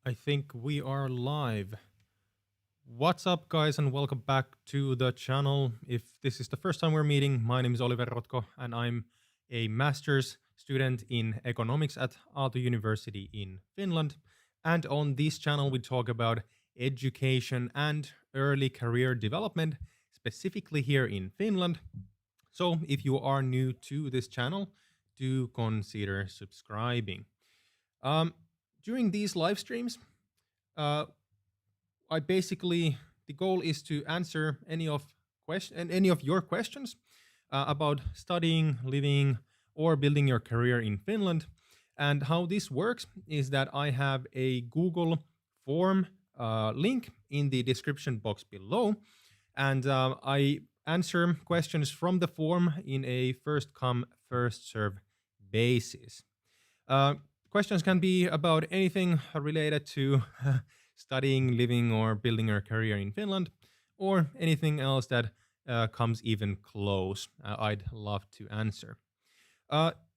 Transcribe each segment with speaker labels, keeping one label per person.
Speaker 1: I think we are live. What's up, guys, and welcome back to the channel. If this is the first time we're meeting, my name is Oliver Rotko, and I'm a master's student in economics at Aalto University in Finland. And on this channel, we talk about education and early career development, specifically here in Finland. So if you are new to this channel, do consider subscribing. During these live streams, uh, the goal is to answer any of your questions about studying, living, or building your career in Finland. And how this works is that I have a Google form link in the description box below, and I answer questions from the form in a first come, first serve basis. Uh, Questions can be about anything related to studying, living, or building your career in Finland, or anything else that comes even close. I'd love to answer.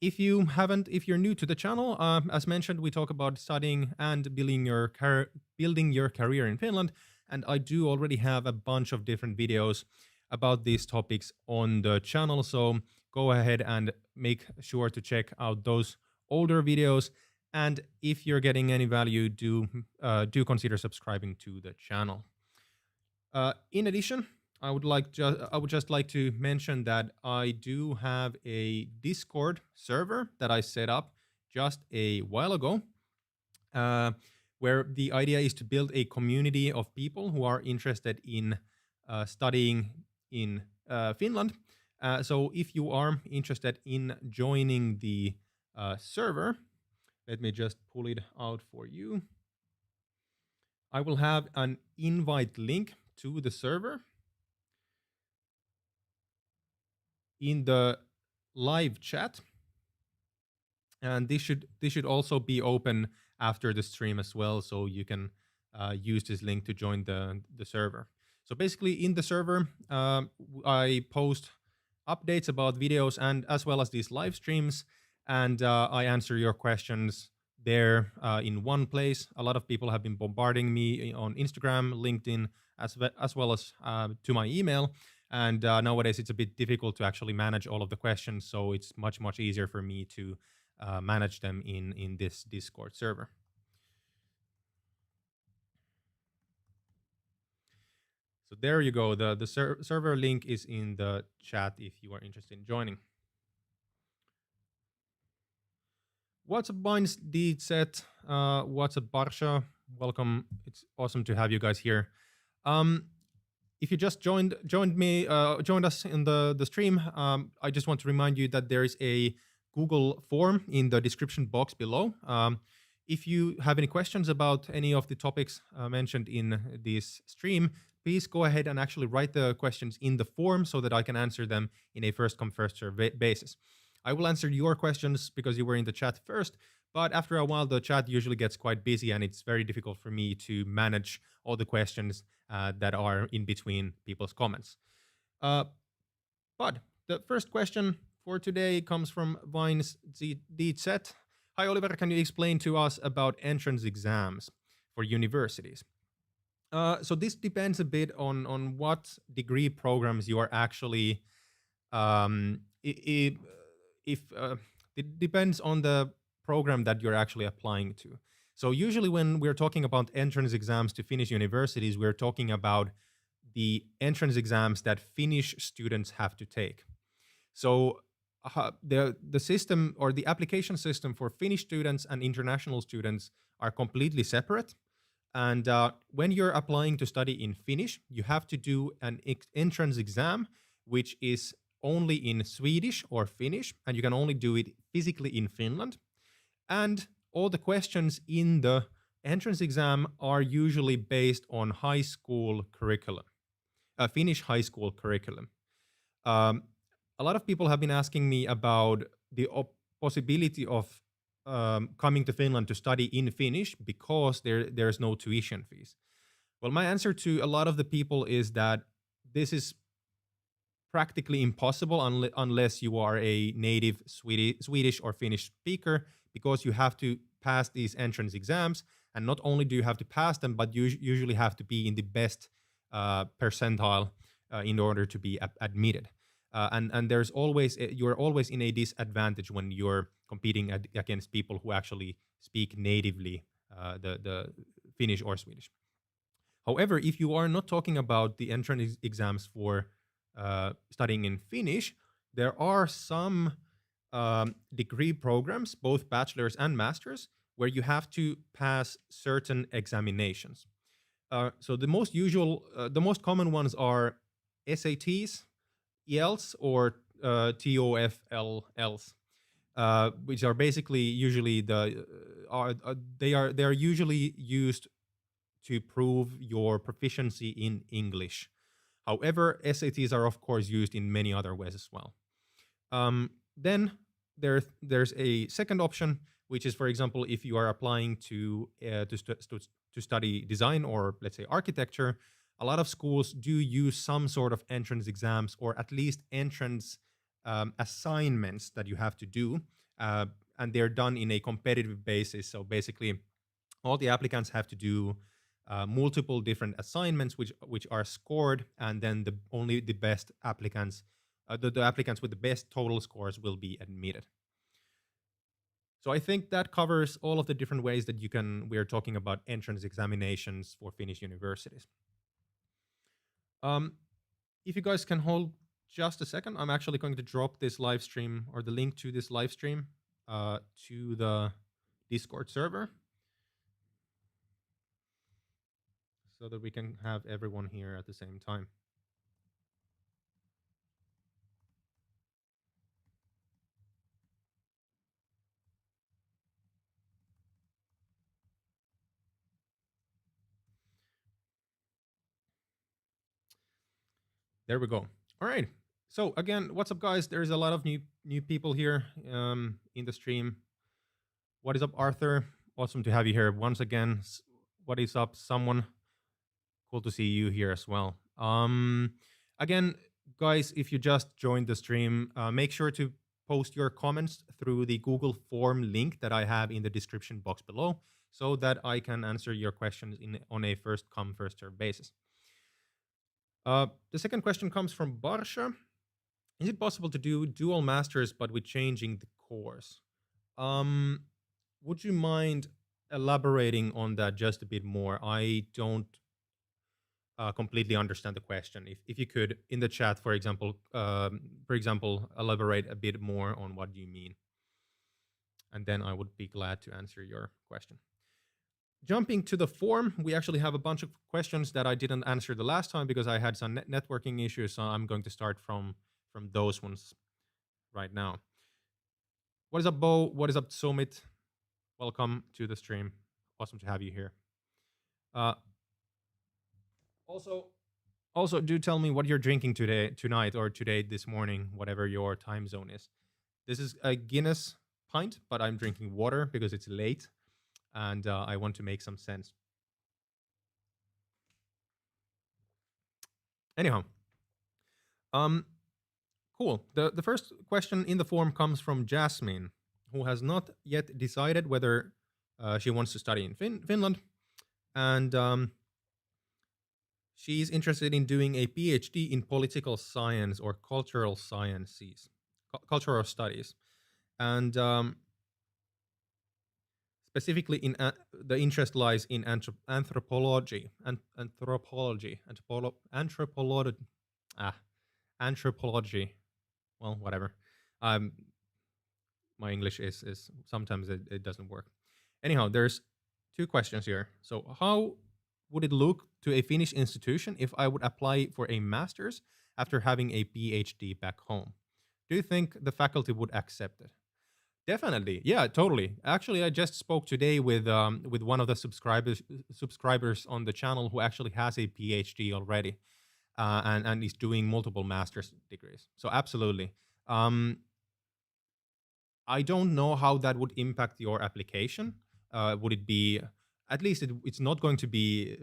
Speaker 1: If you're new to the channel, as mentioned, we talk about studying and building your career in Finland, and I do already have a bunch of different videos about these topics on the channel. So go ahead and make sure to check out those older videos. And if you're getting any value, do consider subscribing to the channel. In addition, I would just like to mention that I do have a Discord server that I set up just a while ago, where the idea is to build a community of people who are interested in studying in Finland. So if you are interested in joining the server, let me just pull it out for you. I will have an invite link to the server in the live chat, and this should also be open after the stream as well, so you can use this link to join the server. So basically, in the server, I post updates about videos and as well as these live streams, and I answer your questions there in one place. A lot of people have been bombarding me on Instagram, LinkedIn, as well as to my email. And nowadays, it's a bit difficult to actually manage all of the questions, so it's much easier for me to manage them in this Discord server. So there you go. The server link is in the chat if you are interested in joining. What's up, Binds, D set? What's up, Barsha? Welcome. It's awesome to have you guys here. If you just joined us in the stream, I just want to remind you that there is a Google form in the description box below. If you have any questions about any of the topics mentioned in this stream, please go ahead and actually write the questions in the form so that I can answer them in a first come, first serve basis. I will answer your questions because you were in the chat first, but after a while, the chat usually gets quite busy and it's very difficult for me to manage all the questions that are in between people's comments. But the first question for today comes from Vines DZ. Hi, Oliver, can you explain to us about entrance exams for universities? So this depends a bit on what degree programs you are actually it depends on the program that you're actually applying to. So usually when we're talking about entrance exams to Finnish universities, we're talking about the entrance exams that Finnish students have to take. So the system or the application system for Finnish students and international students are completely separate. And when you're applying to study in Finnish, you have to do an entrance exam, which is only in Swedish or Finnish, and you can only do it physically in Finland. And all the questions in the entrance exam are usually based on high school curriculum, Finnish high school curriculum. A lot of people have been asking me about the possibility of coming to Finland to study in Finnish because there's no tuition fees. Well, my answer to a lot of the people is that this is practically impossible unless you are a native Swedish or Finnish speaker, because you have to pass these entrance exams, and not only do you have to pass them, but you usually have to be in the best percentile in order to be admitted. And there's always you're always in a disadvantage when you're competing against people who actually speak natively the Finnish or Swedish. However, if you are not talking about the entrance exams for studying in Finnish, there are some degree programs, both bachelor's and master's, where you have to pass certain examinations. So the most common ones are SATs, ELs, or TOEFLs, which are basically usually they are usually used to prove your proficiency in English. However, SATs are of course used in many other ways as well. Then there's a second option, which is, for example, if you are applying to study design or, let's say, architecture. A lot of schools do use some sort of entrance exams, or at least entrance assignments that you have to do, and they're done in a competitive basis. So basically, all the applicants have to do multiple different assignments, which are scored, and then only the best applicants, the applicants with the best total scores, will be admitted. So I think that covers all of the different ways that we are talking about entrance examinations for Finnish universities. If you guys can hold just a second, I'm actually going to drop this live stream, or the link to this live stream, to the Discord server, so that we can have everyone here at the same time. There we go. All right. So again, what's up, guys? There's a lot of new people here in the stream. What is up, Arthur? Awesome to have you here once again. What is up, someone? Cool to see you here as well. Again, guys, if you just joined the stream, make sure to post your comments through the Google form link that I have in the description box below, so that I can answer your questions on a first come, first serve basis. The second question comes from Barsha. Is it possible to do dual masters but with changing the course? Would you mind elaborating on that just a bit more? I don't completely understand the question. If you could, in the chat, for example, elaborate a bit more on what you mean, and then I would be glad to answer your question. Jumping to the form, we actually have a bunch of questions that I didn't answer the last time because I had some networking issues, so I'm going to start from those ones right now. What is up, Bo? What is up, Sumit? Welcome to the stream. Awesome to have you here. Also, do tell me what you're drinking tonight, or this morning, whatever your time zone is. This is a Guinness pint, but I'm drinking water because it's late, and I want to make some sense. Anyhow, cool. The first question in the form comes from Jasmine, who has not yet decided whether she wants to study in Finland, and she's interested in doing a PhD in political science or cultural sciences, cultural studies, and specifically in the interest lies in anthropology. Well, whatever. My English is sometimes it doesn't work. Anyhow, there's two questions here. So how would it look to a Finnish institution if I would apply for a master's after having a PhD back home? Do you think the faculty would accept it? Definitely. Yeah, totally. Actually, I just spoke today with one of the subscribers on the channel who actually has a PhD already, and is doing multiple master's degrees. So absolutely. I don't know how that would impact your application. Would it be, at least it's not going to be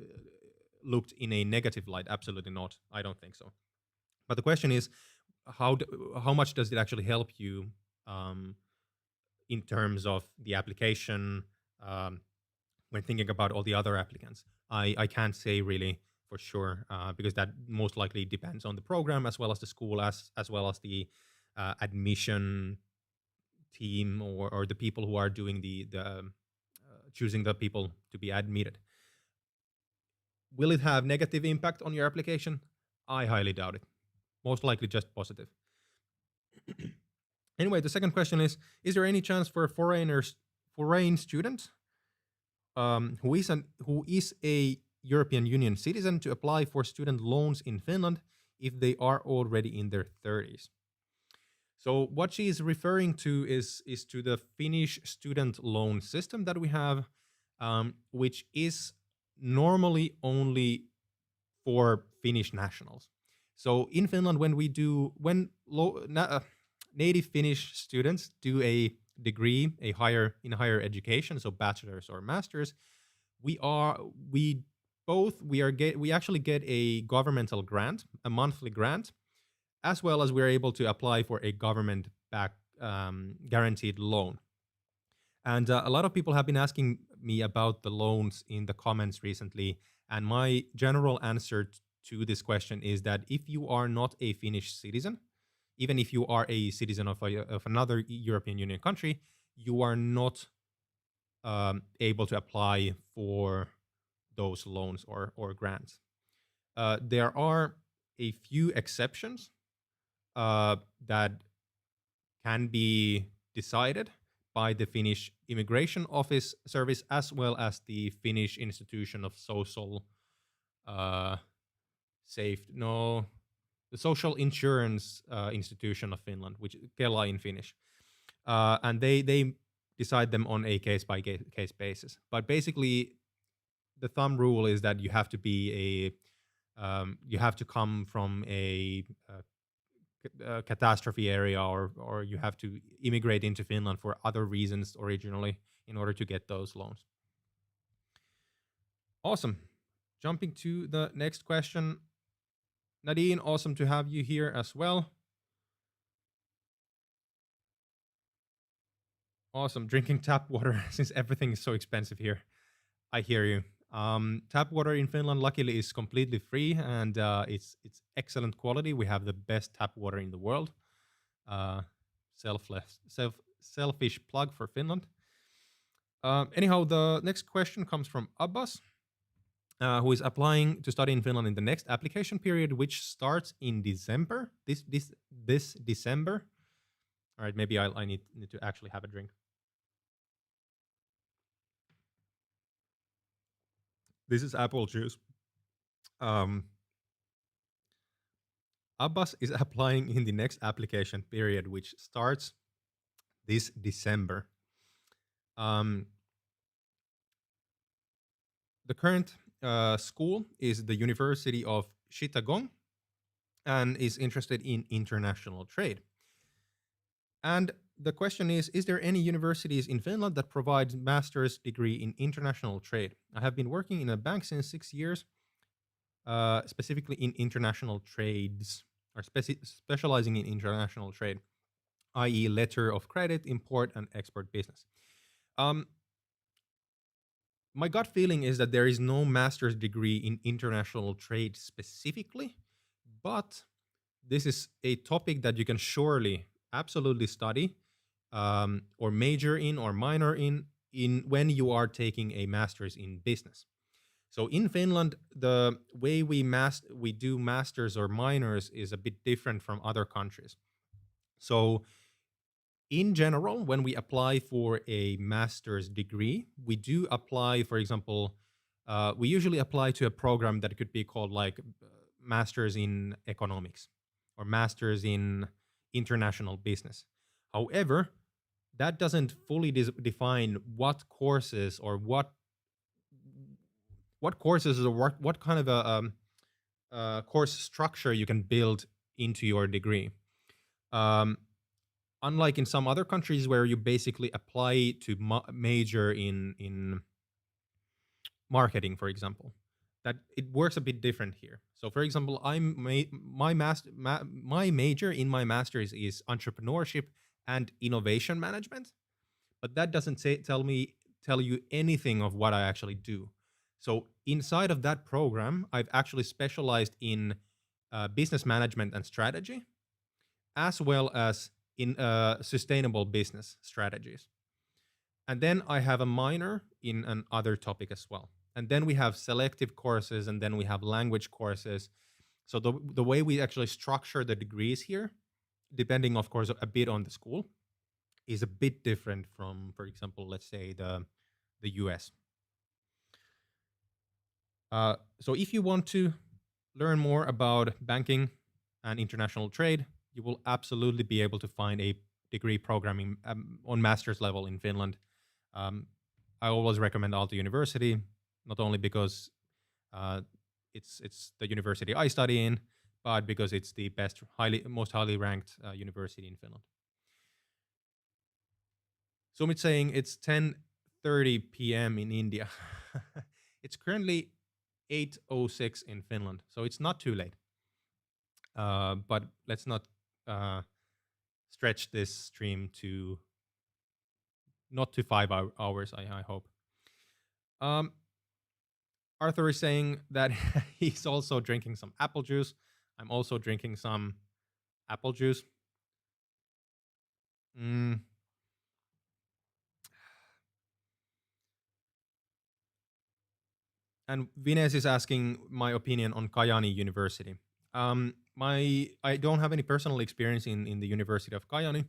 Speaker 1: looked in a negative light? Absolutely not. I don't think so. But the question is, how much does it actually help you in terms of the application, um, when thinking about all the other applicants. I can't say really for sure because that most likely depends on the program as well as the school as well as the admission team or the people who are doing the choosing the people to be admitted. Will it have negative impact on your application? I highly doubt it. Most likely just positive. Anyway, the second question is there any chance for a foreign student who is a European Union citizen to apply for student loans in Finland if they are already in their 30s? So what she is referring to is to the Finnish student loan system that we have, which is normally only for Finnish nationals. So in Finland, when native Finnish students do a degree, in higher education, so bachelor's or master's, we actually get a governmental grant, a monthly grant, as well as we're able to apply for a government back guaranteed loan. And a lot of people have been asking me about the loans in the comments recently. And my general answer to this question is that if you are not a Finnish citizen, even if you are a citizen of another European Union country, you are not able to apply for those loans or grants. There are a few exceptions that can be decided by the Finnish Immigration Office Service as well as the Finnish Institution of Social the Social Insurance Institution of Finland, which is Kela in Finnish, and they decide them on a case by case basis. But basically, the thumb rule is that you have to be you have to come from a catastrophe area or you have to immigrate into Finland for other reasons originally in order to get those loans. Awesome. Jumping to the next question. Nadine, awesome to have you here as well. Awesome. Drinking tap water since everything is so expensive here. I hear you. Tap water in Finland luckily is completely free and it's excellent quality. We have the best tap water in the world. Selfish plug for Finland. Anyhow, the next question comes from Abbas, who is applying to study in Finland in the next application period, which starts in December. This December. All right, maybe I need to actually have a drink. This is apple juice. Abbas is applying in the next application period, which starts this December. The current school is the University of Chittagong and is interested in international trade. And the question is there any universities in Finland that provide master's degree in international trade? I have been working in a bank since 6 years, specifically in international trades, or specializing in international trade, i.e. letter of credit, import and export business. My gut feeling is that there is no master's degree in international trade specifically, but this is a topic that you can surely absolutely study or major in or minor in when you are taking a master's in business. So in Finland, the way we do masters or minors is a bit different from other countries. So in general, when we apply for a master's degree, we do apply, for example, we usually apply to a program that could be called like Masters in Economics or Masters in International Business. However, that doesn't fully define what courses or what courses or what kind of a course structure you can build into your degree. Unlike in some other countries where you basically apply to major in marketing, for example, that it works a bit different here. So, for example, my major in my master's is entrepreneurship and innovation management, but that doesn't tell you anything of what I actually do. So inside of that program, I've actually specialized in business management and strategy, as well as in sustainable business strategies. And then I have a minor in another topic as well. And then we have selective courses, and then we have language courses. So the way we actually structure the degrees here, depending, of course, a bit on the school, is a bit different from, for example, let's say the US. So if you want to learn more about banking and international trade, you will absolutely be able to find a degree programming on master's level in Finland. I always recommend Aalto University, not only because it's the university I study in, but because it's the most highly ranked university in Finland. Sumit's saying it's 10:30 p.m. in India. It's currently 8:06 in Finland, so it's not too late. But let's not stretch this stream to not to 5 hours, I hope. Arthur is saying that he's also drinking some apple juice. I'm also drinking some apple juice. And Vines is asking my opinion on Kajaani University. I don't have any personal experience in the University of Kajaani.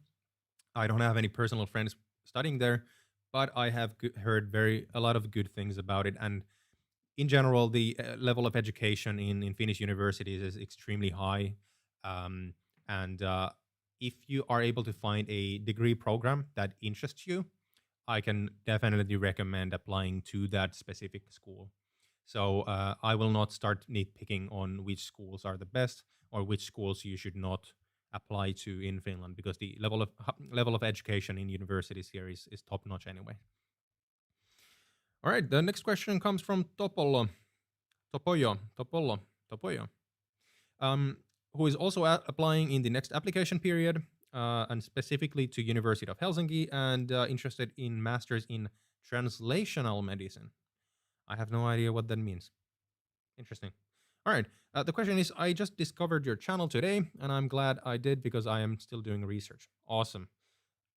Speaker 1: I don't have any personal friends studying there, but I have heard a lot of good things about it. And in general, the level of education in Finnish universities is extremely high. And if you are able to find a degree program that interests you, I can definitely recommend applying to that specific school. So I will not start nitpicking on which schools are the best or which schools you should not apply to in Finland, because the level of education in universities here is top notch anyway. All right, the next question comes from Topoyo, who is also applying in the next application period, and specifically to University of Helsinki, and interested in Masters in Translational Medicine. I have no idea what that means. Interesting. All right. The question is, I just discovered your channel today, and I'm glad I did because I am still doing research. Awesome.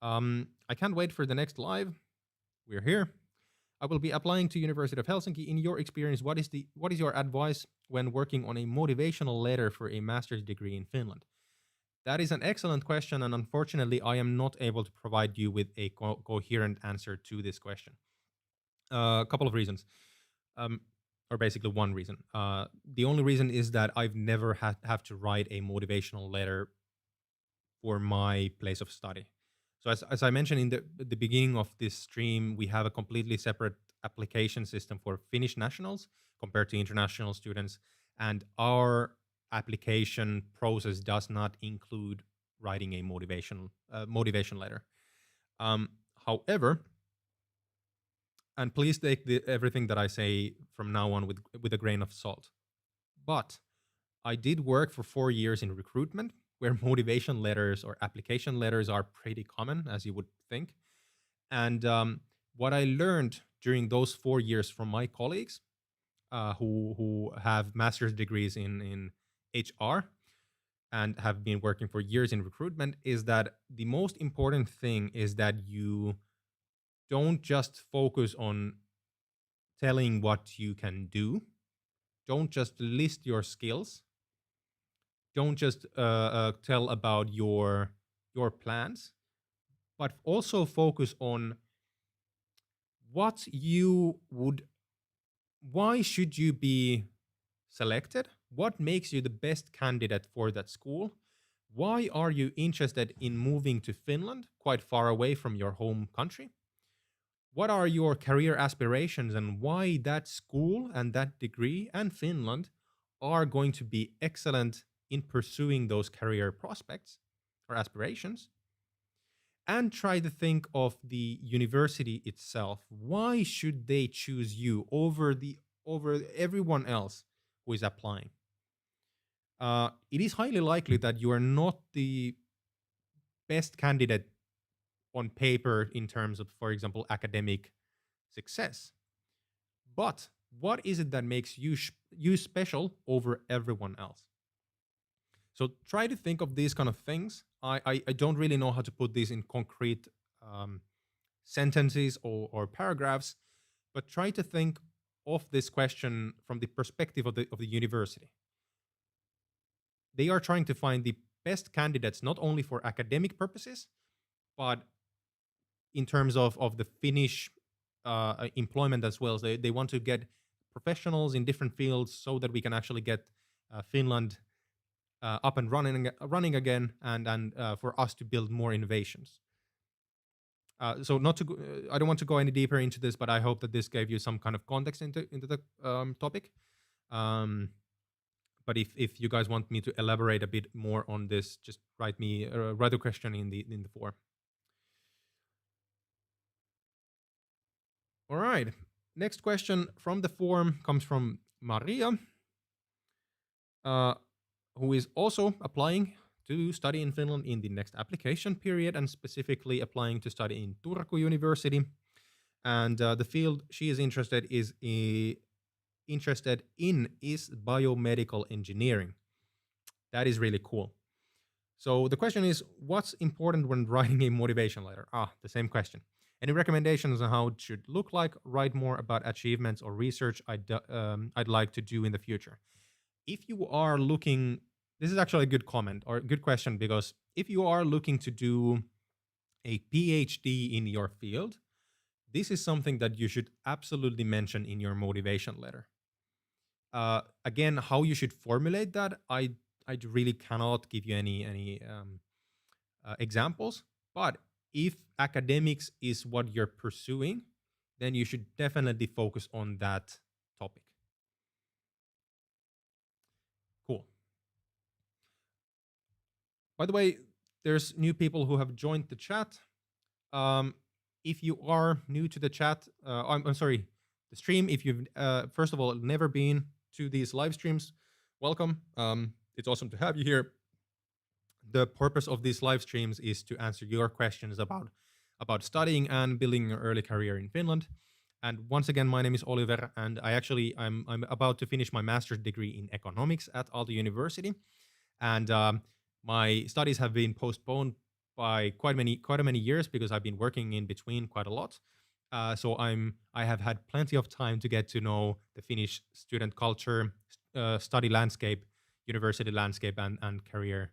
Speaker 1: I can't wait for the next live. We're here. I will be applying to University of Helsinki. In your experience, what is your advice when working on a motivational letter for a master's degree in Finland? That is an excellent question, and unfortunately, I am not able to provide you with a coherent answer to this question. A couple of reasons. Or basically one reason. The only reason is that I've never have to write a motivational letter for my place of study. So as I mentioned in the beginning of this stream, we have a completely separate application system for Finnish nationals compared to international students, and our application process does not include writing a motivation letter. However, and please take everything that I say from now on with a grain of salt. But I did work for 4 years in recruitment, where motivation letters or application letters are pretty common, as you would think. And what I learned during those 4 years from my colleagues who have master's degrees in HR and have been working for years in recruitment is that the most important thing is that you don't just focus on telling what you can do. Don't just list your skills. Don't just tell about your plans, but also focus on why should you be selected? What makes you the best candidate for that school? Why are you interested in moving to Finland, quite far away from your home country? What are your career aspirations, and why that school and that degree and Finland are going to be excellent in pursuing those career prospects or aspirations? And try to think of the university itself. Why should they choose you over everyone else who is applying? It is highly likely that you are not the best candidate on paper in terms of, for example, academic success. But what is it that makes you special over everyone else? So try to think of these kind of things. I don't really know how to put these in concrete um, sentences or paragraphs, but try to think of this question from the perspective of the university. They are trying to find the best candidates not only for academic purposes, but in terms of the Finnish employment as well. So they want to get professionals in different fields so that we can actually get Finland up and running again, and for us to build more innovations. So not to I don't want to go any deeper into this, but I hope that this gave you some kind of context into the topic. But if you guys want me to elaborate a bit more on this, just write a question in the forum. All right. Next question from the forum comes from Maria, who is also applying to study in Finland in the next application period, and specifically applying to study in Turku University. And the field she is interested in is biomedical engineering. That is really cool. So the question is, what's important when writing a motivation letter? The same question. Any recommendations on how it should look like? Write more about achievements or research I'd like to do in the future. If you are looking, this is actually a good comment or a good question, because if you are looking to do a PhD in your field, this is something that you should absolutely mention in your motivation letter. Again, how you should formulate that, I really cannot give you any examples. But if academics is what you're pursuing, then you should definitely focus on that topic. Cool. By the way, there's new people who have joined the chat. If you are new to the chat, I'm sorry, the stream, if you've first of all never been to these live streams, welcome. It's awesome to have you here. The purpose of these live streams is to answer your questions about studying and building your early career in Finland. And once again, my name is Oliver, and I'm about to finish my master's degree in economics at Aalto University, and my studies have been postponed by quite many years because I've been working in between quite a lot. So I have had plenty of time to get to know the Finnish student culture, study landscape, university landscape, and career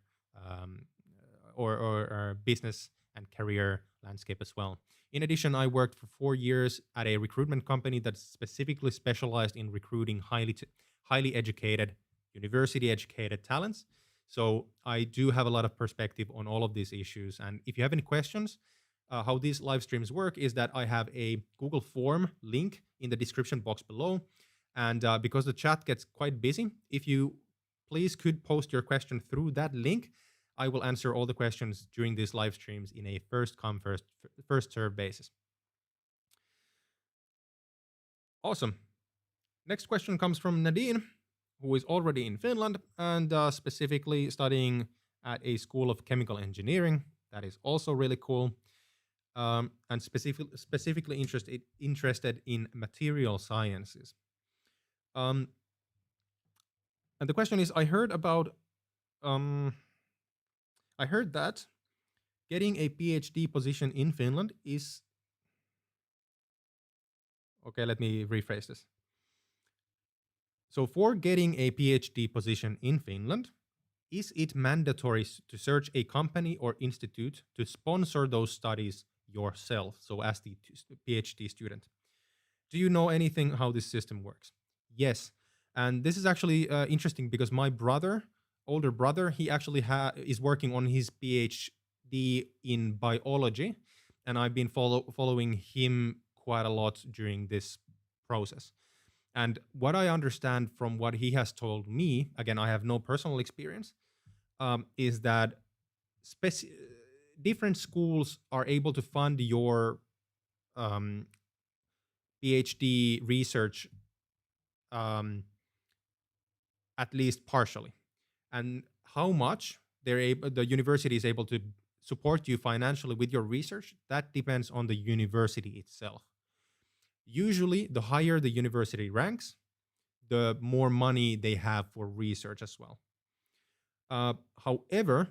Speaker 1: or business and career landscape as well. In addition, I worked for 4 years at a recruitment company that specifically specialized in recruiting highly educated, university-educated talents. So I do have a lot of perspective on all of these issues. And if you have any questions, how these live streams work is that I have a Google form link in the description box below. And because the chat gets quite busy, if you please could post your question through that link, I will answer all the questions during these live streams in a first come, first serve basis. Awesome. Next question comes from Nadine, who is already in Finland and specifically studying at a school of chemical engineering. That is also really cool. And specifically interested in material sciences. And the question is, I heard that getting a PhD position in Finland is... Okay, let me rephrase this. So for getting a PhD position in Finland, is it mandatory to search a company or institute to sponsor those studies yourself, so as the PhD student? Do you know anything how this system works? Yes. And this is actually interesting because my older brother, he actually is working on his PhD in biology, and I've been following him quite a lot during this process. And what I understand from what he has told me, again, I have no personal experience, is that different schools are able to fund your PhD research at least partially. And how much the university is able to support you financially with your research, that depends on the university itself. Usually, the higher the university ranks, the more money they have for research as well. However,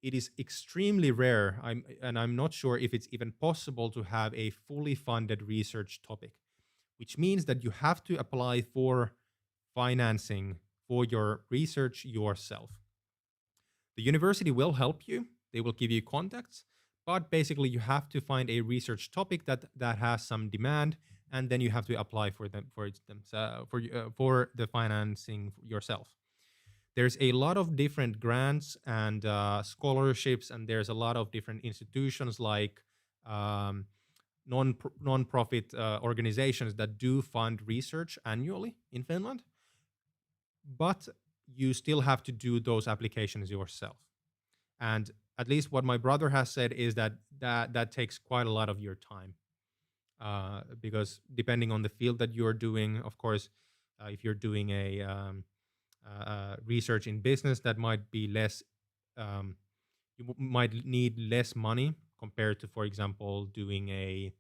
Speaker 1: it is extremely rare, I'm not sure if it's even possible to have a fully funded research topic, which means that you have to apply for financing for your research yourself. The university will help you, they will give you contacts, but basically you have to find a research topic that has some demand, and then you have to apply for them for the financing yourself. There's a lot of different grants and scholarships, and there's a lot of different institutions like um, non-profit organizations that do fund research annually in Finland, but you still have to do those applications yourself. And at least what my brother has said is that takes quite a lot of your time, because depending on the field that you're doing, of course, if you're doing a research in business, that might be less. Um, might need less money compared to, for example, doing a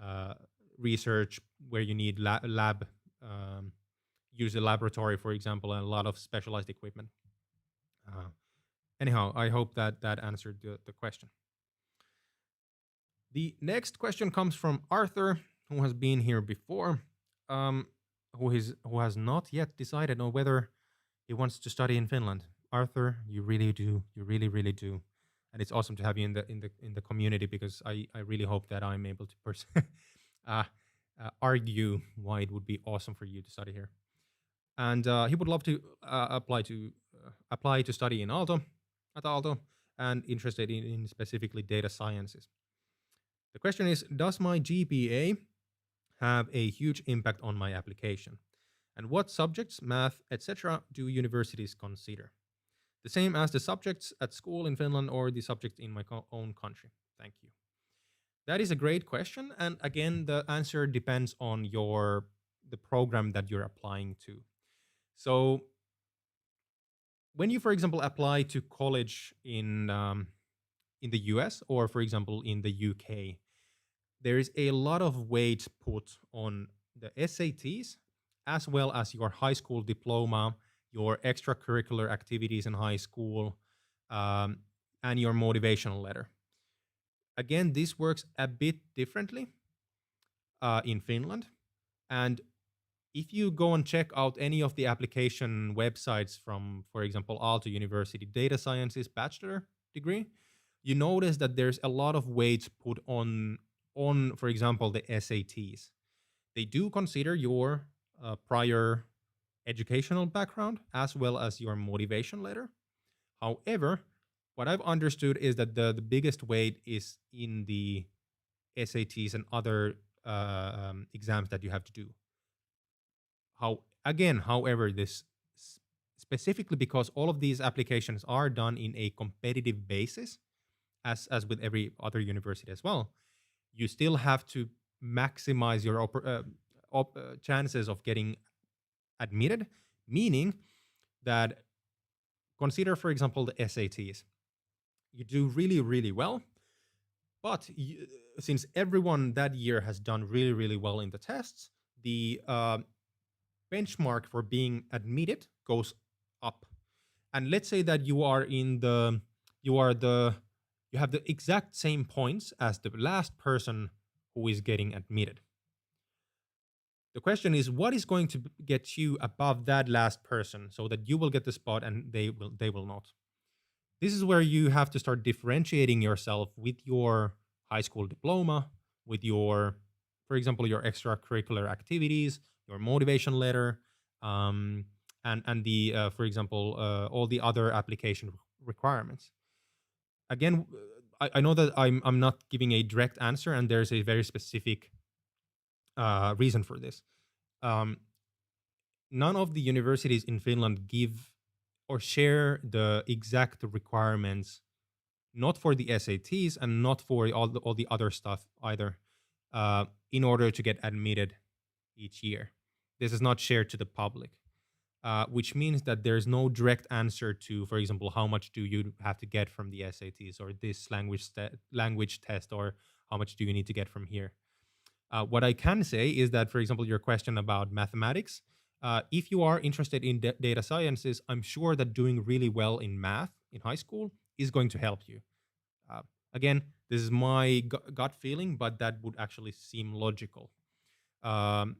Speaker 1: uh, research where you need lab use a laboratory, for example, and a lot of specialized equipment. Uh, Anyhow, I hope that answered the question. The next question comes from Arthur, who has been here before, um, who has not yet decided on whether he wants to study in Finland. Arthur, you really do, you really do, and it's awesome to have you in the community, because I really hope that I'm able to uh, argue why it would be awesome for you to study here. And he would love to apply to study in Alto at Alto, and interested in specifically data sciences. The question is, does my GPA have a huge impact on my application? And what subjects, math, etc., do universities consider? The same as the subjects at school in Finland or the subjects in my own country. Thank you. That is a great question, and again, the answer depends on the program that you're applying to. So when you, for example, apply to college in the US, or, for example, in the UK, there is a lot of weight put on the SATs, as well as your high school diploma, your extracurricular activities in high school, um, and your motivational letter. Again, this works a bit differently in Finland. And if you go and check out any of the application websites from, for example, Aalto University Data Sciences Bachelor degree, you notice that there's a lot of weight put on, for example, the SATs. They do consider your prior educational background as well as your motivation letter. However, what I've understood is that the biggest weight is in the SATs and other exams that you have to do. However, this specifically because all of these applications are done in a competitive basis, as with every other university as well, you still have to maximize your chances of getting admitted. Meaning that, consider, for example, the SATs. You do really well, but since everyone that year has done really well in the tests, the benchmark for being admitted goes up. And let's say that you have the exact same points as the last person who is getting admitted. The question is, what is going to get you above that last person so that you will get the spot and they will not? This is where you have to start differentiating yourself with your high school diploma, with your, for example, your extracurricular activities, your motivation letter, and the, for example, all the other application requirements. Again, I know that I'm not giving a direct answer, and there's a very specific reason for this. None of the universities in Finland give or share the exact requirements, not for the SATs and not for all the other stuff either, in order to get admitted each year. This is not shared to the public, which means that there's no direct answer to, for example, how much do you have to get from the SATs, or this language test, or how much do you need to get from here. What I can say is that, for example, your question about mathematics, if you are interested in data sciences, I'm sure that doing really well in math in high school is going to help you. Uh, Again, this is my gut feeling, but that would actually seem logical. Um,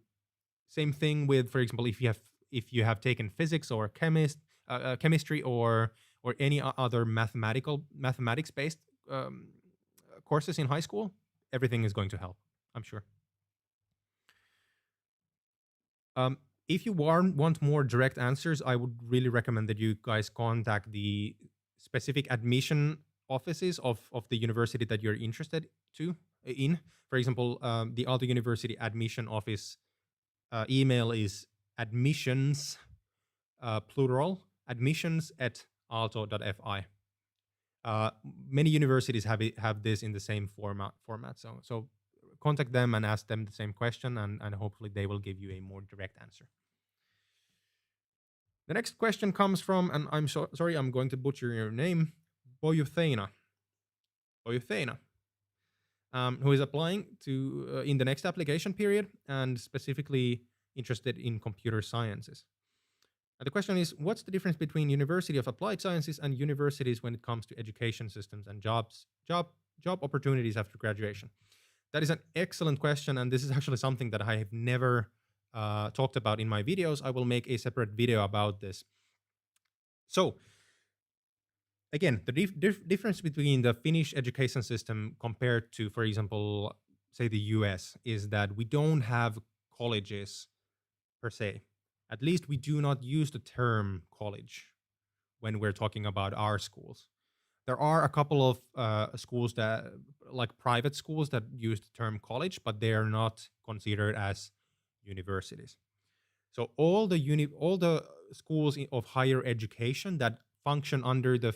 Speaker 1: Same thing with, for example, if you have taken physics or chemistry or any other mathematics based um, courses in high school, everything is going to help. I'm sure. Um, if you want more direct answers, I would really recommend that you guys contact the specific admission offices of the university that you're interested to in. For example, the Aalto University admission office email is admissions, plural, admissions at alto.fi. Many universities have this in the same format. So contact them and ask them the same question, and hopefully they will give you a more direct answer. The next question comes from, and I'm sorry, I'm going to butcher your name, Boyuthena. Boyuthena, who is applying to in the next application period and specifically interested in computer sciences. The question is, what's the difference between University of Applied Sciences and universities when it comes to education systems and job opportunities after graduation? That is an excellent question, and this is actually something that I have never talked about in my videos. I will make a separate video about this. So, again, the difference between the Finnish education system compared to, for example, say the US, is that we don't have colleges per se. At least we do not use the term college when we're talking about our schools. There are a couple of schools that, like private schools, that use the term college, but they are not considered as universities. So all the schools of higher education that function under the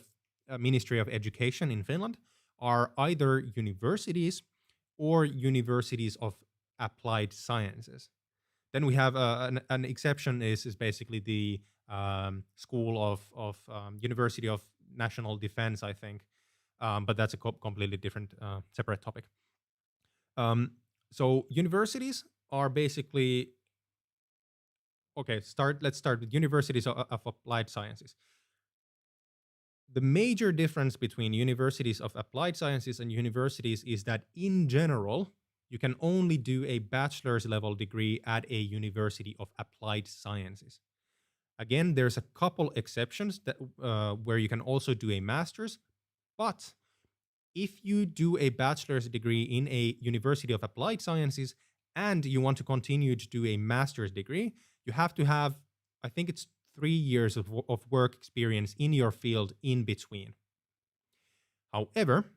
Speaker 1: Ministry of Education in Finland are either universities or universities of applied sciences. Then we have an exception is basically the school of University of National Defense, I think, but that's a completely different separate topic. So universities are basically okay. Let's start with universities of applied sciences. The major difference between universities of applied sciences and universities is that in general, you can only do a bachelor's level degree at a university of applied sciences. Again, there's a couple exceptions that where you can also do a master's, but if you do a bachelor's degree in a university of applied sciences and you want to continue to do a master's degree, you have to have, I think it's 3 years of work experience in your field in between. However,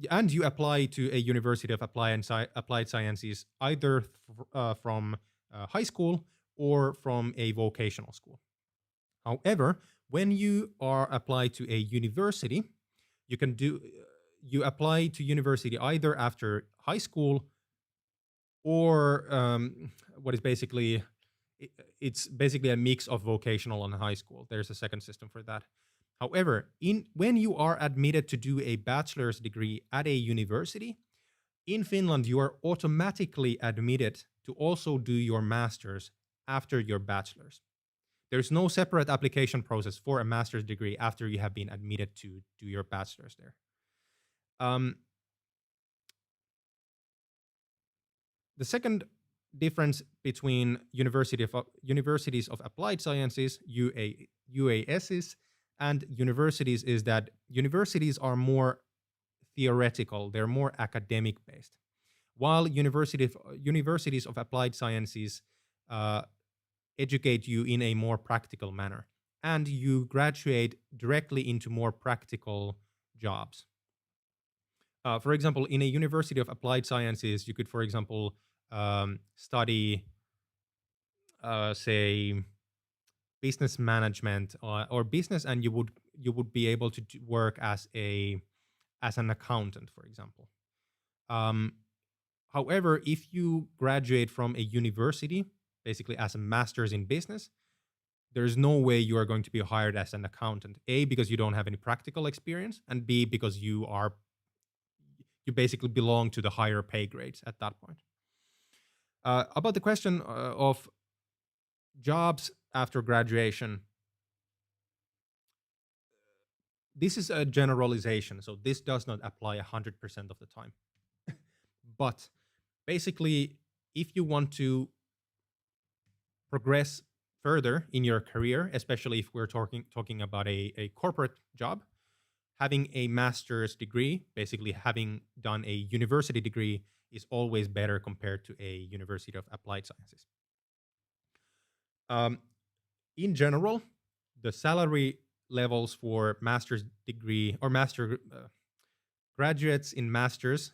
Speaker 1: and you apply to a University of Applied Sciences either from high school or from a vocational school. However, when you are applied to a university, you apply to university either after high school or what is basically it's basically a mix of vocational and high school. There's a second system for that. However, when you are admitted to do a bachelor's degree at a university, in Finland, you are automatically admitted to also do your master's after your bachelor's. There's no separate application process for a master's degree after you have been admitted to do your bachelor's there. The second difference between universities of applied sciences, UASs, and universities is that universities are more theoretical, they're more academic based, while universities of applied sciences educate you in a more practical manner, and you graduate directly into more practical jobs. For example, in a University of Applied Sciences, you could, for example, study, say, business management or business, and you would be able to work as an accountant, for example. However, if you graduate from a university, basically as a master's in business, there's no way you are going to be hired as an accountant. A, because you don't have any practical experience, and B, because you basically belong to the higher pay grades at that point. About the question of jobs after graduation, this is a generalization, so this does not apply 100% of the time. But basically, if you want to progress further in your career, especially if we're talking about a corporate job, having a master's degree, basically having done a university degree, is always better compared to a University of Applied Sciences. Um, in general, the salary levels for master's degree or master graduates in master's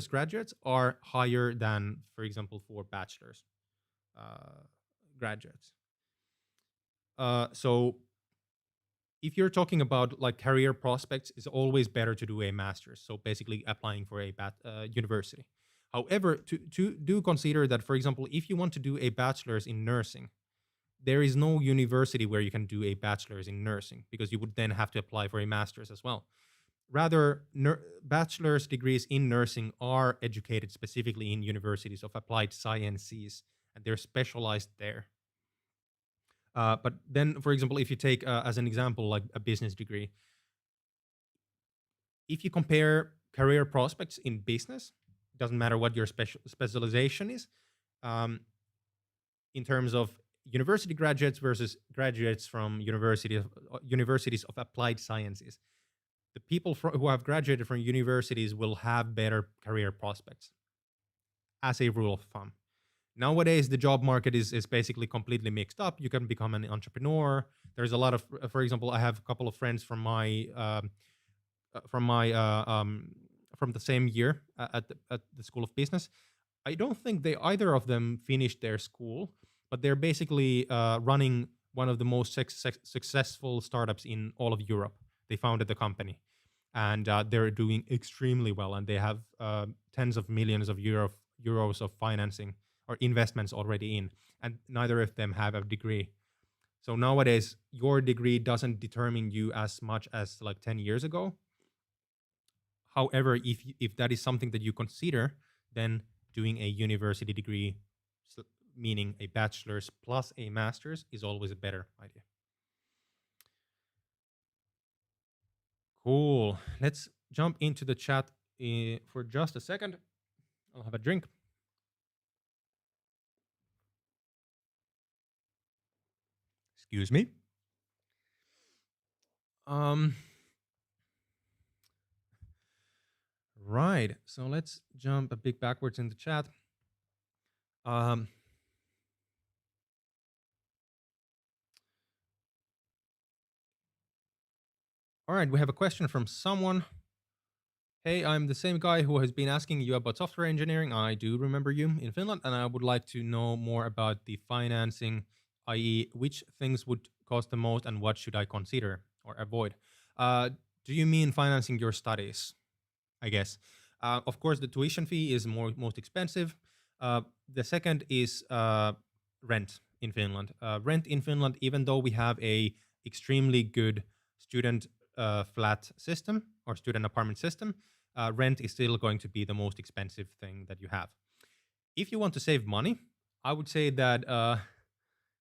Speaker 1: graduates are higher than, for example, for bachelor's uh, graduates. So if you're talking about like career prospects, it's always better to do a master's. So basically, applying for a university. However, to do consider that, for example, if you want to do a bachelor's in nursing, there is no university where you can do a bachelor's in nursing because you would then have to apply for a master's as well. Rather, bachelor's degrees in nursing are educated specifically in universities of applied sciences, and they're specialized there. But then, for example, if you take as an example like a business degree, if you compare career prospects in business, doesn't matter what your specialization is, um, in terms of university graduates versus graduates from universities of applied sciences, the people who have graduated from universities will have better career prospects, as a rule of thumb. Nowadays, the job market is basically completely mixed up. You can become an entrepreneur. There's a lot of, for example, I have a couple of friends from my from the same year at the School of Business. I don't think they either of them finished their school, but they're basically running one of the most successful startups in all of Europe. They founded the company, and they're doing extremely well, and they have tens of millions of euros of financing or investments already in, and neither of them have a degree. So nowadays, your degree doesn't determine you as much as like 10 years ago. However, if that is something that you consider, then doing a university degree, meaning a bachelor's plus a master's, is always a better idea. Cool. Let's jump into the chat for just a second. I'll have a drink. Excuse me. Um. Right. So let's jump a bit backwards in the chat. Um. All right. We have a question from someone. Hey, I'm the same guy who has been asking you about software engineering. I do remember you in Finland, and I would like to know more about the financing, i.e., which things would cost the most and what should I consider or avoid. Do you mean financing your studies? I guess. Of course, the tuition fee is most expensive. The second is rent in Finland. Rent in Finland, even though we have a extremely good student flat system or student apartment system, rent is still going to be the most expensive thing that you have. If you want to save money, I would say that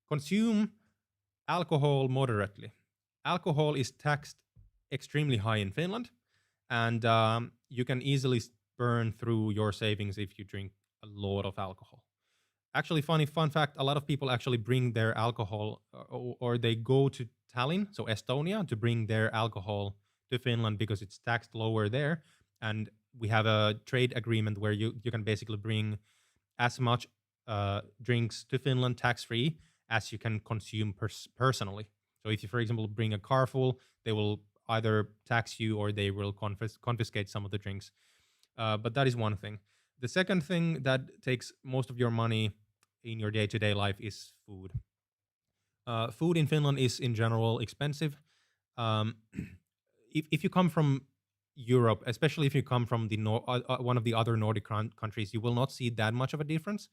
Speaker 1: consume alcohol moderately. Alcohol is taxed extremely high in Finland, and you can easily burn through your savings if you drink a lot of alcohol. Actually, fun fact: a lot of people actually bring their alcohol, or they go to Tallinn, so Estonia, to bring their alcohol to Finland because it's taxed lower there, and we have a trade agreement where you can basically bring as much drinks to Finland tax free as you can consume personally. So if you, for example, bring a car full, they will either tax you or they will confiscate some of the drinks. But that is one thing. The second thing that takes most of your money in your day to day life is food. Food in Finland is in general expensive. Um, if you come from Europe, especially if you come from the one of the other Nordic countries, you will not see that much of a difference.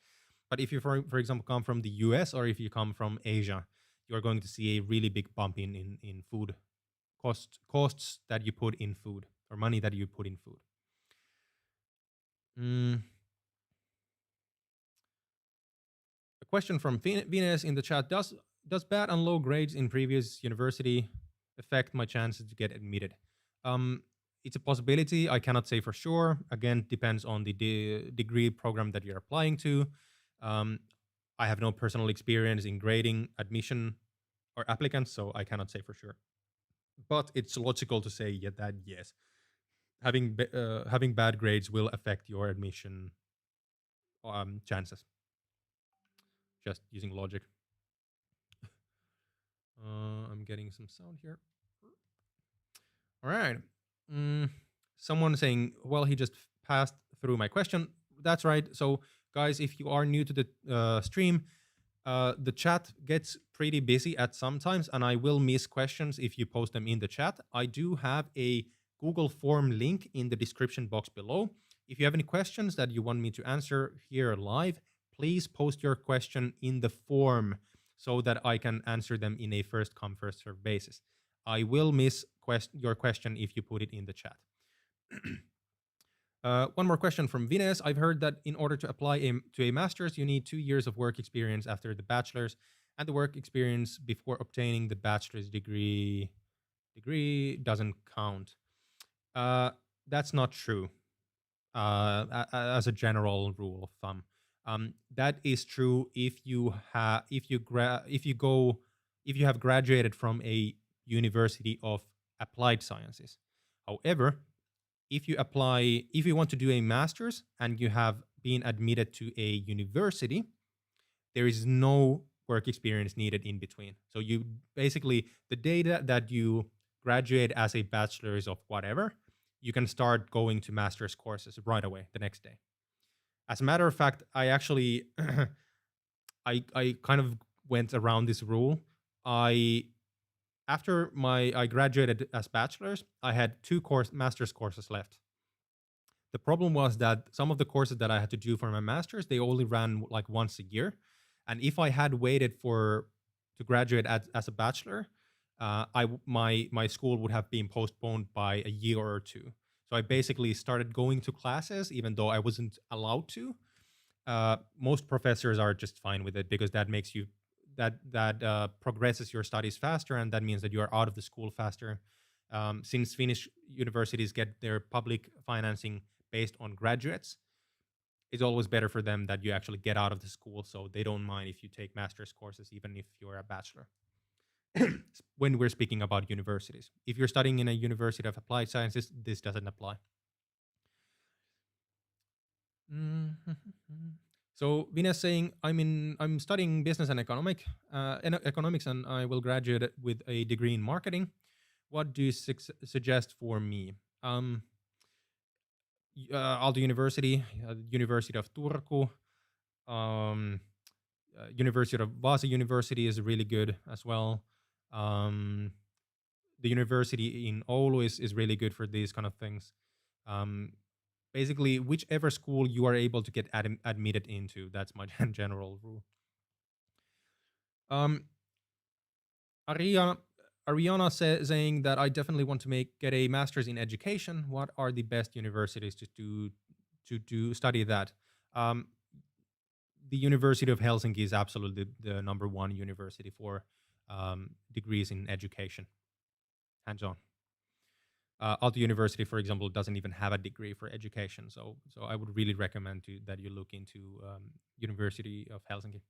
Speaker 1: But if you, for example, come from the US or if you come from Asia, you are going to see a really big bump in food costs that you put in food or money that you put in food. Mm, question from Venus in the chat: Does bad and low grades in previous university affect my chances to get admitted? Um, it's a possibility. I cannot say for sure. Again, depends on the degree program that you're applying to. Um, I have no personal experience in grading admission or applicants, so I cannot say for sure. But it's logical to say that yes, having bad grades will affect your admission chances. Just using logic. I'm getting some sound here. All right. Someone saying, well, he just passed through my question. That's right. So, guys, if you are new to the stream, the chat gets pretty busy at sometimes, and I will miss questions if you post them in the chat. I do have a Google form link in the description box below. If you have any questions that you want me to answer here live, please post your question in the form so that I can answer them in a first come, first serve basis. I will miss your question if you put it in the chat. One more question from Vines. I've heard that in order to apply to a master's, you need 2 years of work experience after the bachelor's, and the work experience before obtaining the bachelor's degree doesn't count. That's not true. As a general rule of thumb, that is true if you have graduated from a university of applied sciences. However, if you want to do a master's and you have been admitted to a university, there is no work experience needed in between. So you basically, the data that you graduate as a bachelor's of whatever, you can start going to master's courses right away the next day. As a matter of fact, I actually I kind of went around this rule. After I graduated as bachelor's, I had 2 master's courses left. The problem was that some of the courses that I had to do for my master's, they only ran like once a year. And if I had waited to graduate as a bachelor, my school would have been postponed by a year or 2. So I basically started going to classes even though I wasn't allowed to. Most professors are just fine with it because that makes you progresses your studies faster, and that means that you are out of the school faster. Since Finnish universities get their public financing based on graduates, it's always better for them that you actually get out of the school, so they don't mind if you take master's courses, even if you're a bachelor. When we're speaking about universities, if you're studying in a university of applied sciences, this doesn't apply. So Vina's saying, I'm studying business and economics, and I will graduate with a degree in marketing. What do you suggest for me? Aalto University, University of Turku, University of Vaasa University is really good as well. The university in Oulu is really good for these kind of things. Basically, whichever school you are able to get admitted into, that's my general rule. Ariana saying that I definitely want to get a master's in education. What are the best universities to study that? The University of Helsinki is absolutely the number 1 university for degrees in education, hands-on. Aalto University, for example, doesn't even have a degree for education, so I would really recommend that you look into University of Helsinki.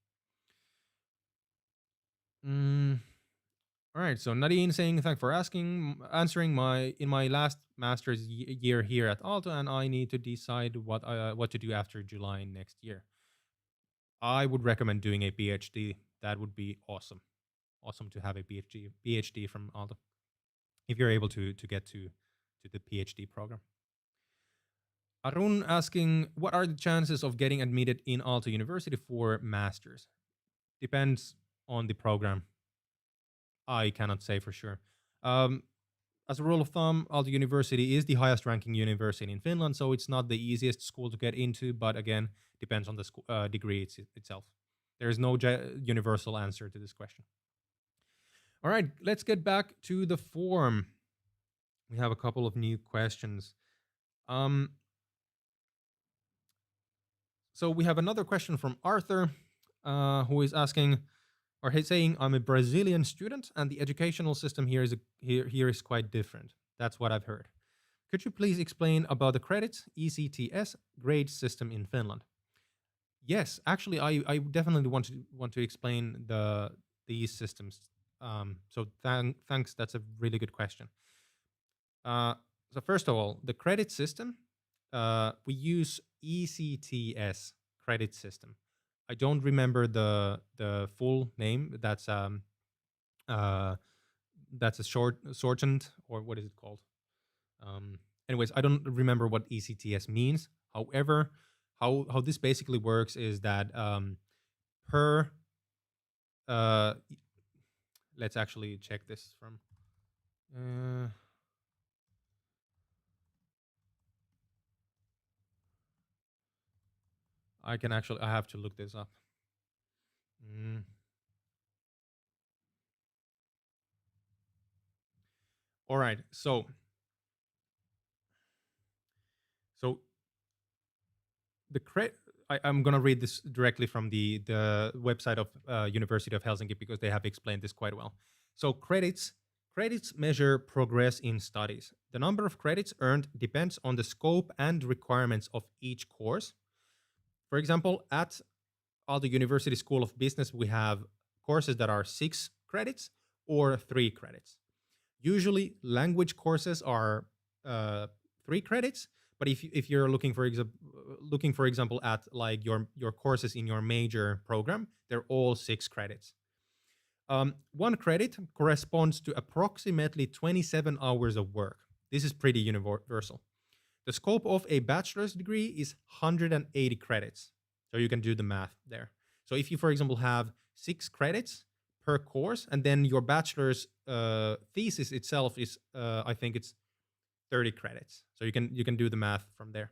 Speaker 1: All right, so Nadine saying, thanks for answering in my last master's year here at Alto, and I need to decide what to do after July next year. I would recommend doing a PhD. That would be awesome. Awesome to have a PhD from Alto, if you're able to get to the PhD program. Arun asking, what are the chances of getting admitted in Aalto University for masters? Depends on the program. I cannot say for sure. As a rule of thumb, Aalto University is the highest ranking university in Finland, so it's not the easiest school to get into, but again, depends on the degree itself. There is no universal answer to this question. All right, let's get back to the form. We have a couple of new questions. So we have another question from Arthur. who is asking or he's saying, I'm a Brazilian student and the educational system here is quite different. That's what I've heard. Could you please explain about the credits ECTS grade system in Finland? Yes, actually, I definitely want to explain these systems. So thanks. That's a really good question. Uh, so first of all, the credit system, we use ECTS credit system. I don't remember the full name. Uh, that's a shortened, or what is it called? Anyways, I don't remember what ECTS means. However, how this basically works is that per uh, let's actually check this from. Uh, I have to look this up. Mm. All right, so the credit. I'm gonna read this directly from the website of University of Helsinki because they have explained this quite well. So credits measure progress in studies. The number of credits earned depends on the scope and requirements of each course. For example, at Aalto University School of Business, we have courses that are 6 credits or 3 credits. Usually, language courses are 3 credits. But if you're looking for example at like your courses in your major program, they're all 6 credits. 1 credit corresponds to approximately 27 hours of work. This is pretty universal. The scope of a bachelor's degree is 180 credits. So you can do the math there. So if you, for example, have 6 credits per course, and then your bachelor's thesis itself is, I think it's 30 credits. So you can do the math from there.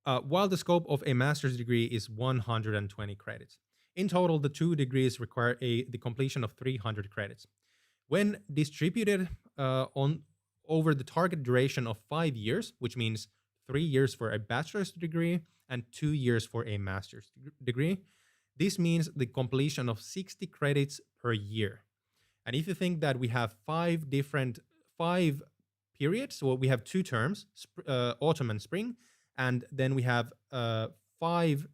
Speaker 1: While the scope of a master's degree is 120 credits. In total, the 2 degrees require the completion of 300 credits. When distributed on over the target duration of 5 years, which means 3 years for a bachelor's degree and 2 years for a master's degree, this means the completion of 60 credits per year. And if you think that we have 5 periods, so we have 2 terms, autumn and spring, and then we have 5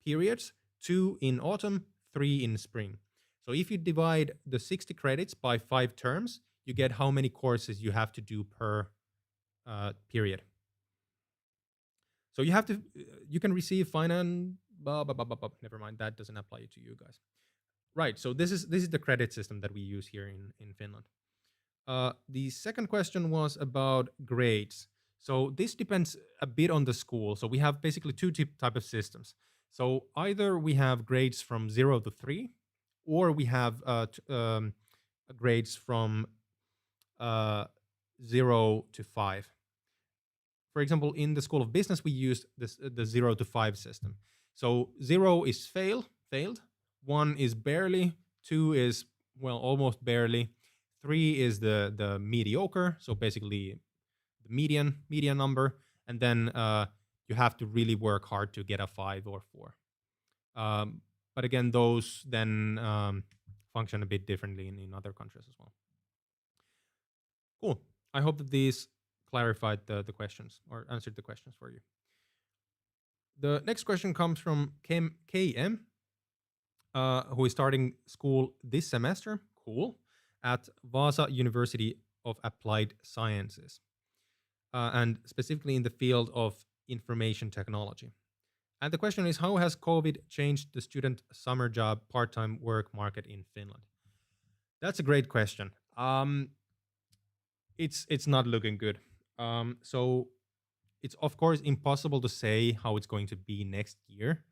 Speaker 1: periods, 2 in autumn, 3 in spring. So if you divide the 60 credits by 5 terms, you get how many courses you have to do per period. So you can receive finance. Never mind, that doesn't apply to you guys. Right. So this is the credit system that we use here in Finland. The second question was about grades. So this depends a bit on the school. So we have basically 2 type of systems. So either we have grades from 0 to 3, or we have grades from 0 to 5. For example, in the School of Business, we used the 0 to 5 system. So 0 is failed. 1 is barely. 2 is, well, almost barely. 3 is the mediocre, so basically the median number, and then you have to really work hard to get a 5 or 4. But again, those then function a bit differently in other countries as well. Cool. I hope that these clarified the questions or answered the questions for you. The next question comes from KM, who is starting school this semester. Cool. At Vaasa University of Applied Sciences, and specifically in the field of information technology. And the question is, how has COVID changed the student summer job part-time work market in Finland? That's a great question. It's not looking good. So it's of course impossible to say how it's going to be next year.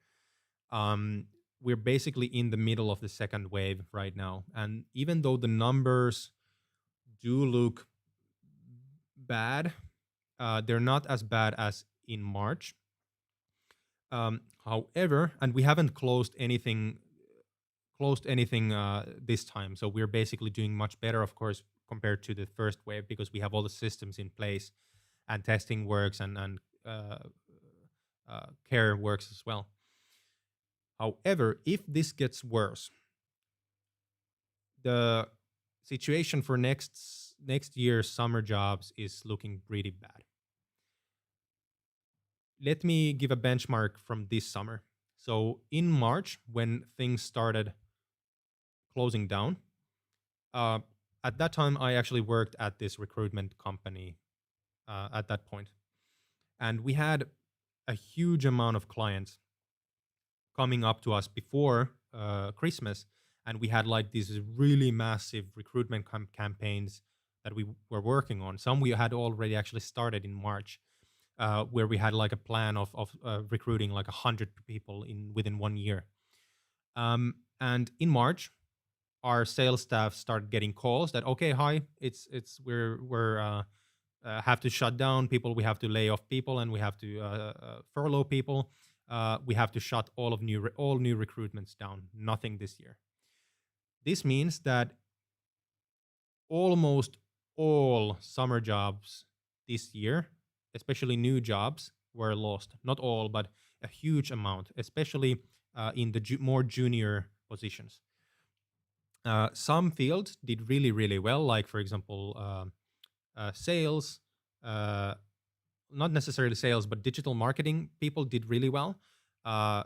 Speaker 1: We're basically in the middle of the second wave right now. And even though the numbers do look bad, they're not as bad as in March. However, and we haven't closed anything this time. So we're basically doing much better, of course, compared to the first wave because we have all the systems in place and testing works and care works as well. However, if this gets worse, the situation for next year's summer jobs is looking pretty bad. Let me give a benchmark from this summer. So in March, when things started closing down, uh, at that time I actually worked at this recruitment company at that point, and we had a huge amount of clients coming up to us before Christmas, and we had like these really massive recruitment campaigns that we were working on. Some we had already actually started in March, where we had like a plan of recruiting like 100 people in within 1 year. And in March, our sales staff started getting calls that, okay, hi, it's we're have to shut down people, we have to lay off people, and we have to furlough people. We have to shut all new recruitments down. Nothing this year. This means that almost all summer jobs this year, especially new jobs, were lost. Not all, but a huge amount, especially in the more junior positions. Some fields did really, really well, like, for example, sales, uh, not necessarily sales, but digital marketing people did really well. Uh,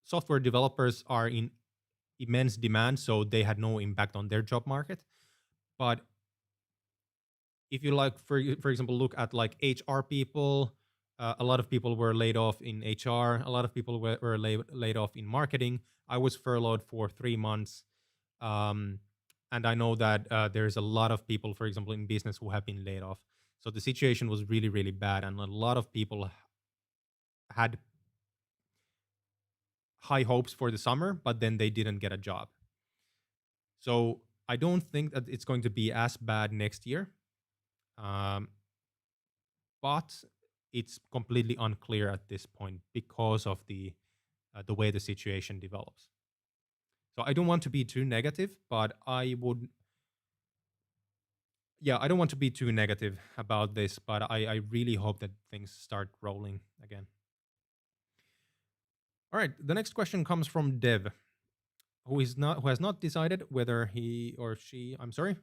Speaker 1: Software developers are in immense demand, so they had no impact on their job market. But if you like, for example, look at like HR people, a lot of people were laid off in HR. A lot of people were laid off in marketing. I was furloughed for 3 months. Um, and I know that there's a lot of people, for example, in business who have been laid off. So the situation was really, really bad. And a lot of people had high hopes for the summer, but then they didn't get a job. So I don't think that it's going to be as bad next year. Um, but it's completely unclear at this point because of the way the situation develops. So I don't want to be too negative, but I don't want to be too negative about this, but I really hope that things start rolling again. All right, the next question comes from Dev, who has not decided whether he or she, I'm sorry,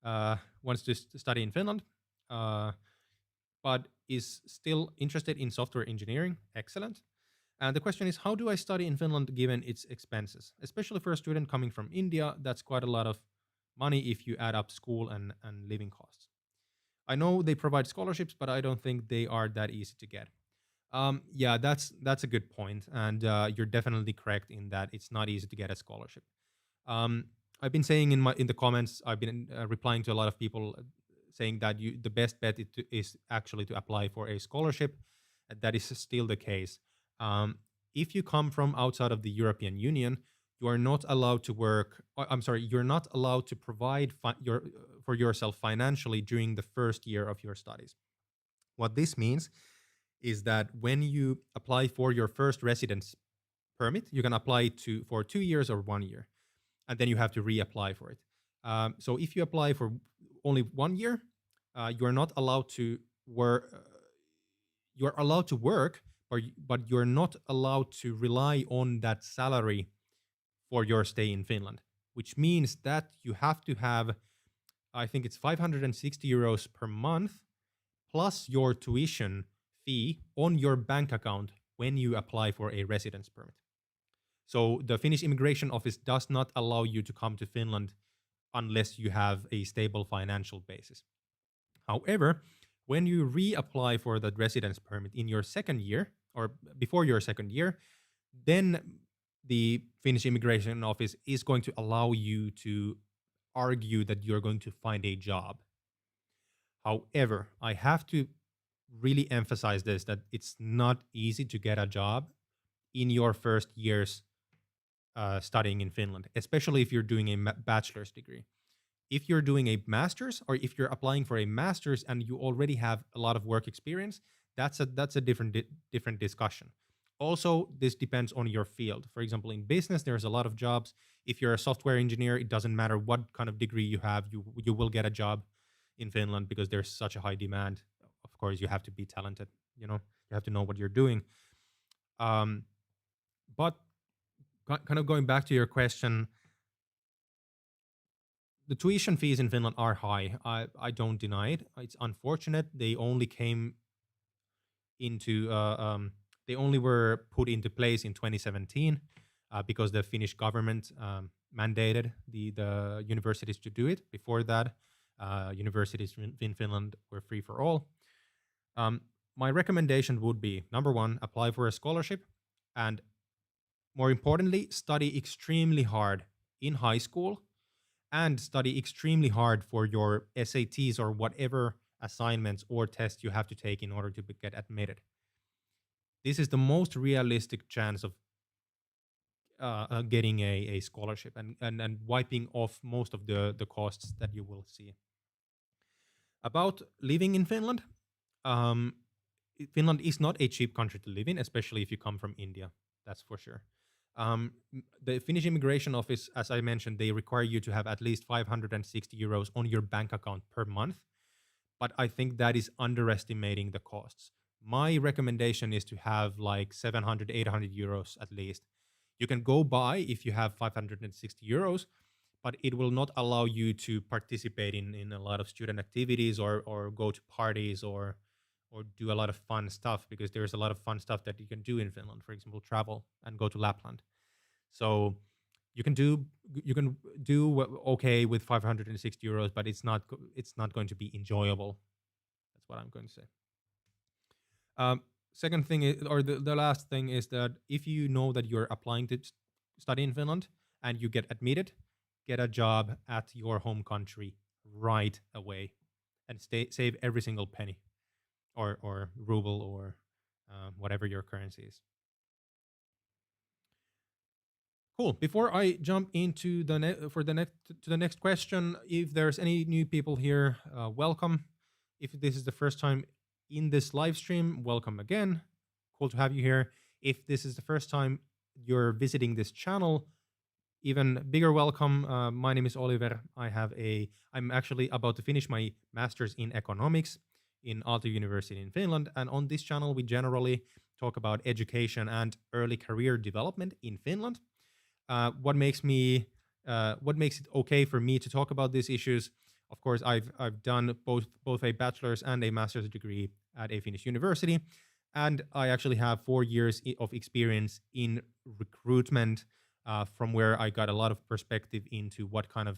Speaker 1: wants to study in Finland, uh, but is still interested in software engineering. Excellent. And the question is, how do I study in Finland given its expenses? Especially for a student coming from India, that's quite a lot of money if you add up school and living costs. I know they provide scholarships, but I don't think they are that easy to get. Yeah, that's a good point, and you're definitely correct in that it's not easy to get a scholarship. Um, I've been saying in the comments, I've been replying to a lot of people saying that the best bet is actually to apply for a scholarship. And that is still the case. Um, if you come from outside of the European Union, you are not allowed to work. I'm sorry, you're not allowed to provide for yourself financially during the first year of your studies. What this means is that when you apply for your first residence permit, you can apply for 2 years or 1 year, and then you have to reapply for it. So if you apply for only 1 year, you are not allowed to work. You are allowed to work, but you're not allowed to rely on that salary for your stay in Finland, which means that you have to have, I think it's 560 euros per month plus your tuition fee on your bank account when you apply for a residence permit. So the Finnish immigration office does not allow you to come to Finland unless you have a stable financial basis. However, when you reapply for that residence permit in your second year or before your second year, then the Finnish immigration office is going to allow you to argue that you're going to find a job. However, I have to really emphasize this, that it's not easy to get a job in your first years studying in Finland, especially if you're doing a bachelor's degree. If you're doing a master's, or if you're applying for a master's and you already have a lot of work experience, that's a different discussion. Also, this depends on your field. For example, in business, there's a lot of jobs. If you're a software engineer, it doesn't matter what kind of degree you have, you will get a job in Finland because there's such a high demand. Of course, you have to be talented. You have to know what you're doing. But kind of going back to your question, the tuition fees in Finland are high. I don't deny it. It's unfortunate they only came into they only were put into place in 2017 because the Finnish government mandated the universities to do it. Before that, universities in Finland were free for all. Um, my recommendation would be number one, apply for a scholarship, and more importantly, study extremely hard in high school and study extremely hard for your SATs or whatever assignments or tests you have to take in order to get admitted. This is the most realistic chance of getting a scholarship and wiping off most of the costs that you will see. About living in Finland, um, Finland is not a cheap country to live in, especially if you come from India. That's for sure. The Finnish immigration office, as I mentioned, they require you to have at least 560 euros on your bank account per month. But I think that is underestimating the costs. My recommendation is to have like 700, 800 euros at least. You can go buy if you have 560 euros, but it will not allow you to participate in a lot of student activities or go to parties or do a lot of fun stuff, because there's a lot of fun stuff that you can do in Finland. For example, travel and go to Lapland. So you can do okay with 560 euros, but it's not going to be enjoyable. That's what I'm going to say. Second thing is, or the last thing is that if you know that you're applying to study in Finland and you get admitted, get a job at your home country right away and save every single penny or ruble or whatever your currency is. Cool. Before I jump into the next question, if there's any new people here, welcome. If this is the first time in this live stream, welcome again. Cool to have you here. If this is the first time you're visiting this channel, even bigger welcome. My name is Oliver. I'm actually about to finish my master's in economics in Aalto University in Finland. And on this channel, we generally talk about education and early career development in Finland. What makes it okay for me to talk about these issues? Of course, I've done both a bachelor's and a master's degree at a Finnish university, and I actually have 4 years of experience in recruitment, from where I got a lot of perspective into what kind of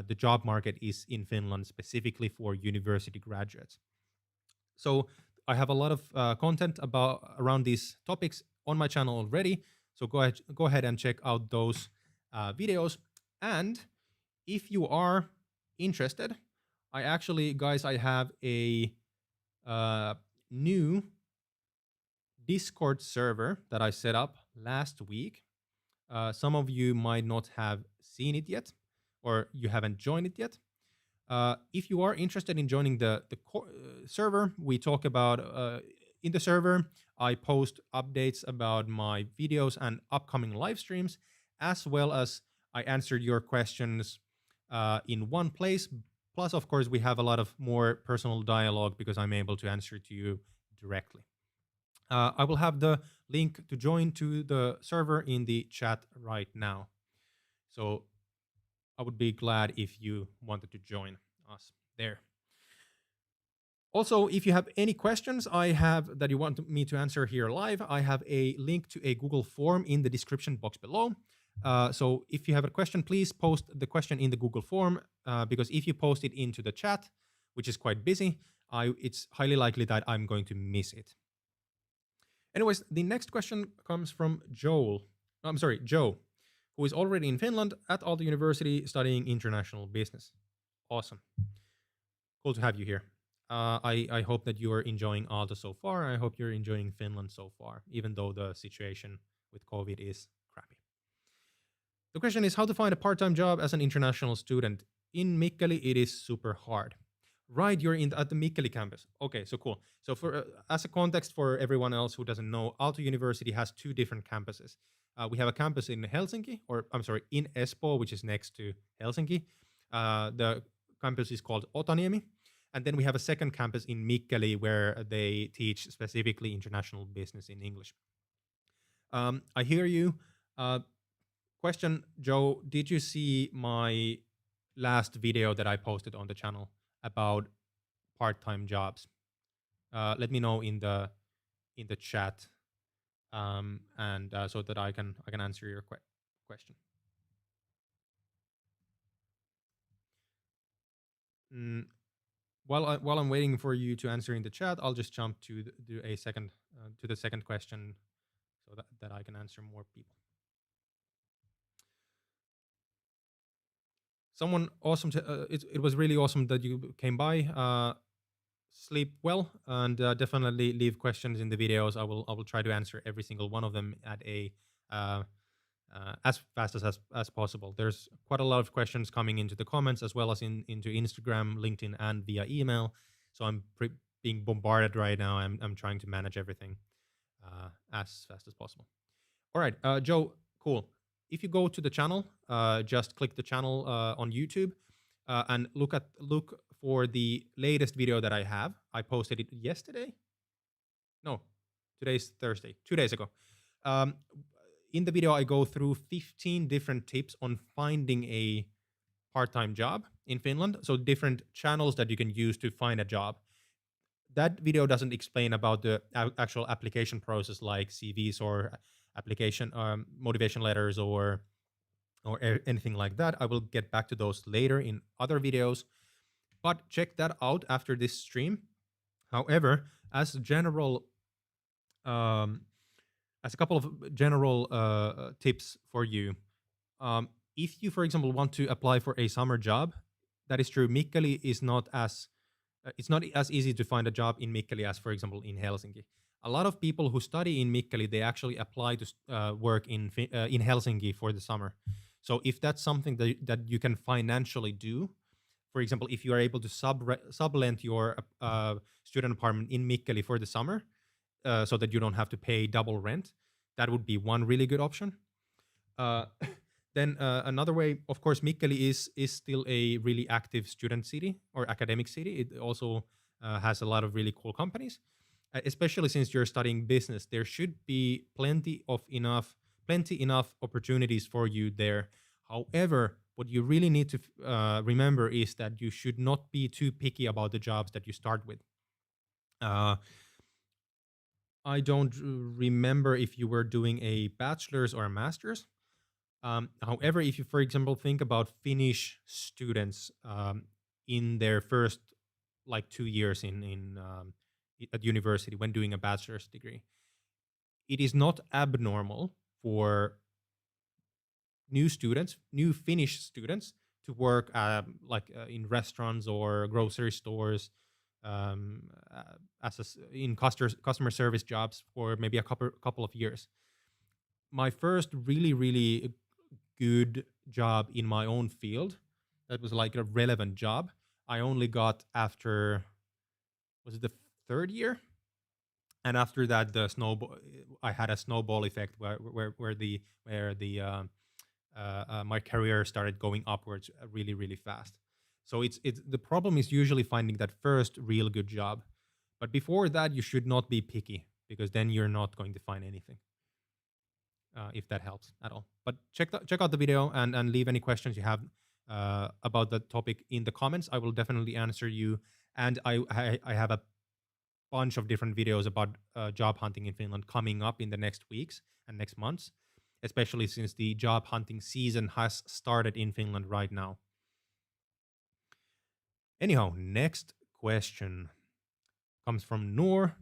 Speaker 1: the job market is in Finland, specifically for university graduates. So I have a lot of content around these topics on my channel already. So go ahead and check out those videos. And if you are interested, I have a new Discord server that I set up last week. Some of you might not have seen it yet, or you haven't joined it yet. If you are interested in joining the server, we talk about in the server, I post updates about my videos and upcoming live streams, as well as I answered your questions in one place. Plus, of course, we have a lot of more personal dialogue because I'm able to answer to you directly. I will have the link to join to the server in the chat right now. So I would be glad if you wanted to join us there. Also, if you have any questions that you want me to answer here live, I have a link to a Google form in the description box below. So if you have a question, please post the question in the Google form, because if you post it into the chat, which is quite busy, it's highly likely that I'm going to miss it. Anyways, the next question comes from Joe, who is already in Finland at Aalto University studying international business. Awesome. Cool to have you here. I hope that you are enjoying Alto so far. I hope you're enjoying Finland so far, even though the situation with COVID is crappy. The question is how to find a part-time job as an international student. In Mikkeli, it is super hard. Right, you're at the Mikkeli campus. Okay, so cool. So for as a context for everyone else who doesn't know, Aalto University has 2 different campuses. We have a campus in Helsinki, in Espoo, which is next to Helsinki. The campus is called Otaniemi. And then we have a second campus in Mikkeli where they teach specifically international business in English. I hear you. Question, Joe, did you see my last video that I posted on the channel about part-time jobs? Let me know in the chat, and so that I can answer your question. Mm, while I'm waiting for you to answer in the chat, I'll just jump to the second question, so that I can answer more people. Someone awesome. It was really awesome that you came by. Sleep well, and definitely leave questions in the videos. I will try to answer every single one of them at a uh, as fast as possible. There's quite a lot of questions coming into the comments, as well as into Instagram, LinkedIn, and via email. So I'm being bombarded right now. I'm trying to manage everything as fast as possible. All right, Joe, cool. If you go to the channel, just click the channel on YouTube, and look for the latest video that I have. I posted it yesterday. No, today's Thursday, 2 days ago. Um, in the video, I go through 15 different tips on finding a part-time job in Finland. So different channels that you can use to find a job. That video doesn't explain about the actual application process, like CVs or application motivation letters or anything like that. I will get back to those later in other videos, but check that out after this stream. However, as general um, as a couple of general tips for you, if you, for example, want to apply for a summer job, that is true. Mikkeli is not as it's not as easy to find a job in Mikkeli as, for example, in Helsinki. A lot of people who study in Mikkeli, they actually apply to work in Helsinki for the summer. So if that's something that you can financially do, for example, if you are able to sublent your student apartment in Mikkeli for the summer, so that you don't have to pay double rent, that would be one really good option. Uh, then another way, of course, Mikkeli is still a really active student city or academic city. It also has a lot of really cool companies, especially since you're studying business. There should be plenty enough opportunities for you there. However, what you really need to remember is that you should not be too picky about the jobs that you start with. I don't remember if you were doing a bachelor's or a master's. However, if you, for example, think about Finnish students in their first like 2 years at university when doing a bachelor's degree, it is not abnormal for new Finnish students, to work in restaurants or grocery stores, um, in customer service jobs for maybe a couple of years. My first really good job in my own field, that was like a relevant job, I only got after, was it the third year? And after that, I had a snowball effect where my career started going upwards really fast. So it's the problem is usually finding that first real good job, but before that you should not be picky, because then you're not going to find anything. If that helps at all, but check out the video and leave any questions you have about the topic in the comments. I will definitely answer you, and I have a bunch of different videos about job hunting in Finland coming up in the next weeks and next months, especially since the job hunting season has started in Finland right now. Anyhow, next question comes from Noor,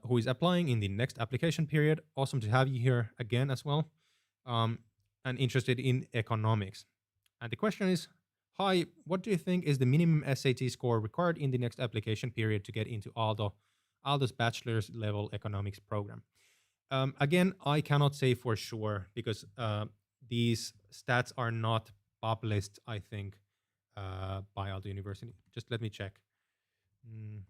Speaker 1: who is applying in the next application period. Awesome to have you here again as well, and interested in economics. And the question is, hi, what do you think is the minimum SAT score required in the next application period to get into Aalto's bachelor's level economics program? Again, I cannot say for sure, because these stats are not published, I think, by Aalto University. Just let me check. Mm.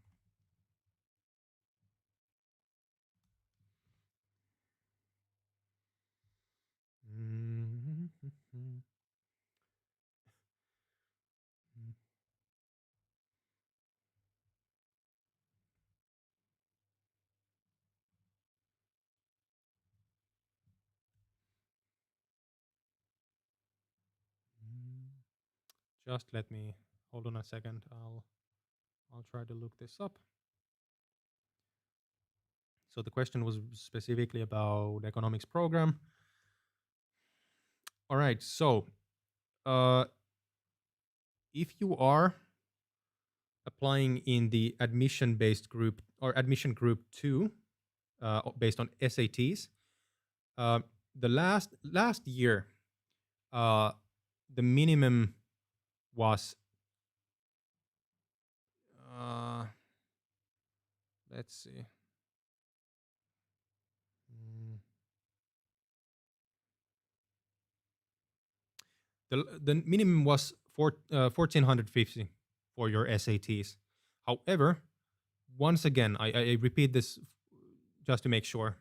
Speaker 1: Just let me hold on a second. I'll try to look this up. So the question was specifically about economics program. All right. So uh, if you are applying in the admission based group or admission group 2 based on SATs, uh, the last year uh, the minimum was uh, let's see. Mm. The minimum was 1450 for your SATs. However, once again, I repeat this just to make sure.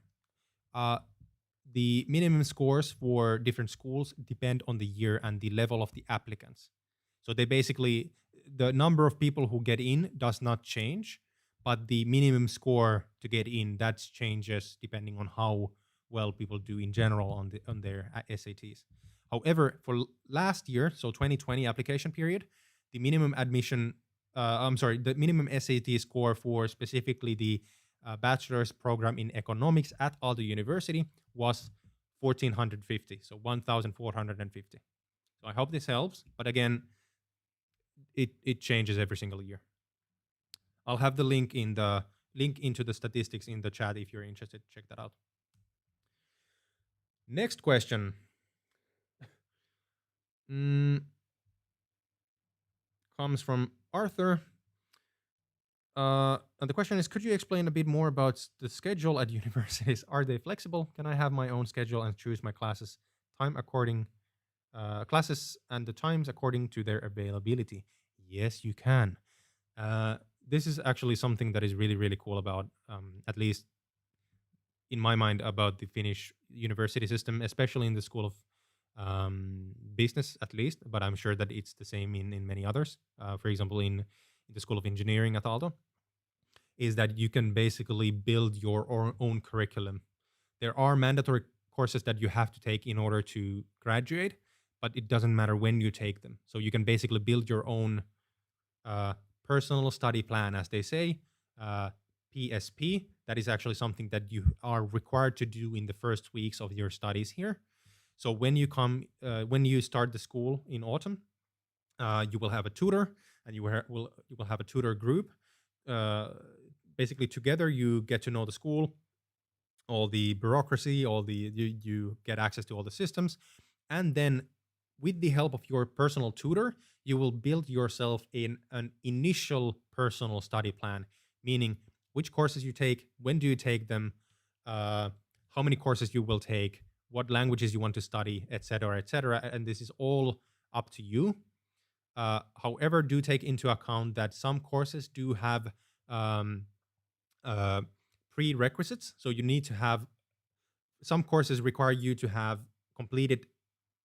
Speaker 1: Uh, the minimum scores for different schools depend on the year and the level of the applicants. So they basically, the number of people who get in does not change, but the minimum score to get in that changes depending on how well people do in general on their SATs. However, for last year, so 2020 application period, the minimum admission, the minimum SAT score for specifically the bachelor's program in economics at Aalto University was 1450, so 1450. So I hope this helps, but again, it changes every single year. I'll have the link into the statistics in the chat if you're interested. Check that out. Next question. Comes from Arthur. And the question is, could you explain a bit more about the schedule at universities? Are they flexible? Can I have my own schedule and choose my classes and the times according to their availability? Yes, you can. This is actually something that is really, really cool about, at least in my mind, about the Finnish university system, especially in the School of Business, at least. But I'm sure that it's the same in many others. For example, in the School of Engineering at Alto, is that you can basically build your own curriculum. There are mandatory courses that you have to take in order to graduate, but it doesn't matter when you take them. So you can basically build your own personal study plan, as they say, PSP. That is actually something that you are required to do in the first weeks of your studies here. So when you start the school in autumn, you will have a tutor, and you will have a tutor group. Basically, together you get to know the school, all the bureaucracy, you get access to all the systems, and then with the help of your personal tutor, you will build yourself an initial personal study plan, meaning which courses you take, when do you take them, how many courses you will take, what languages you want to study, etc., etc. And this is all up to you. However, do take into account that some courses do have prerequisites. So you need to have, some courses require you to have completed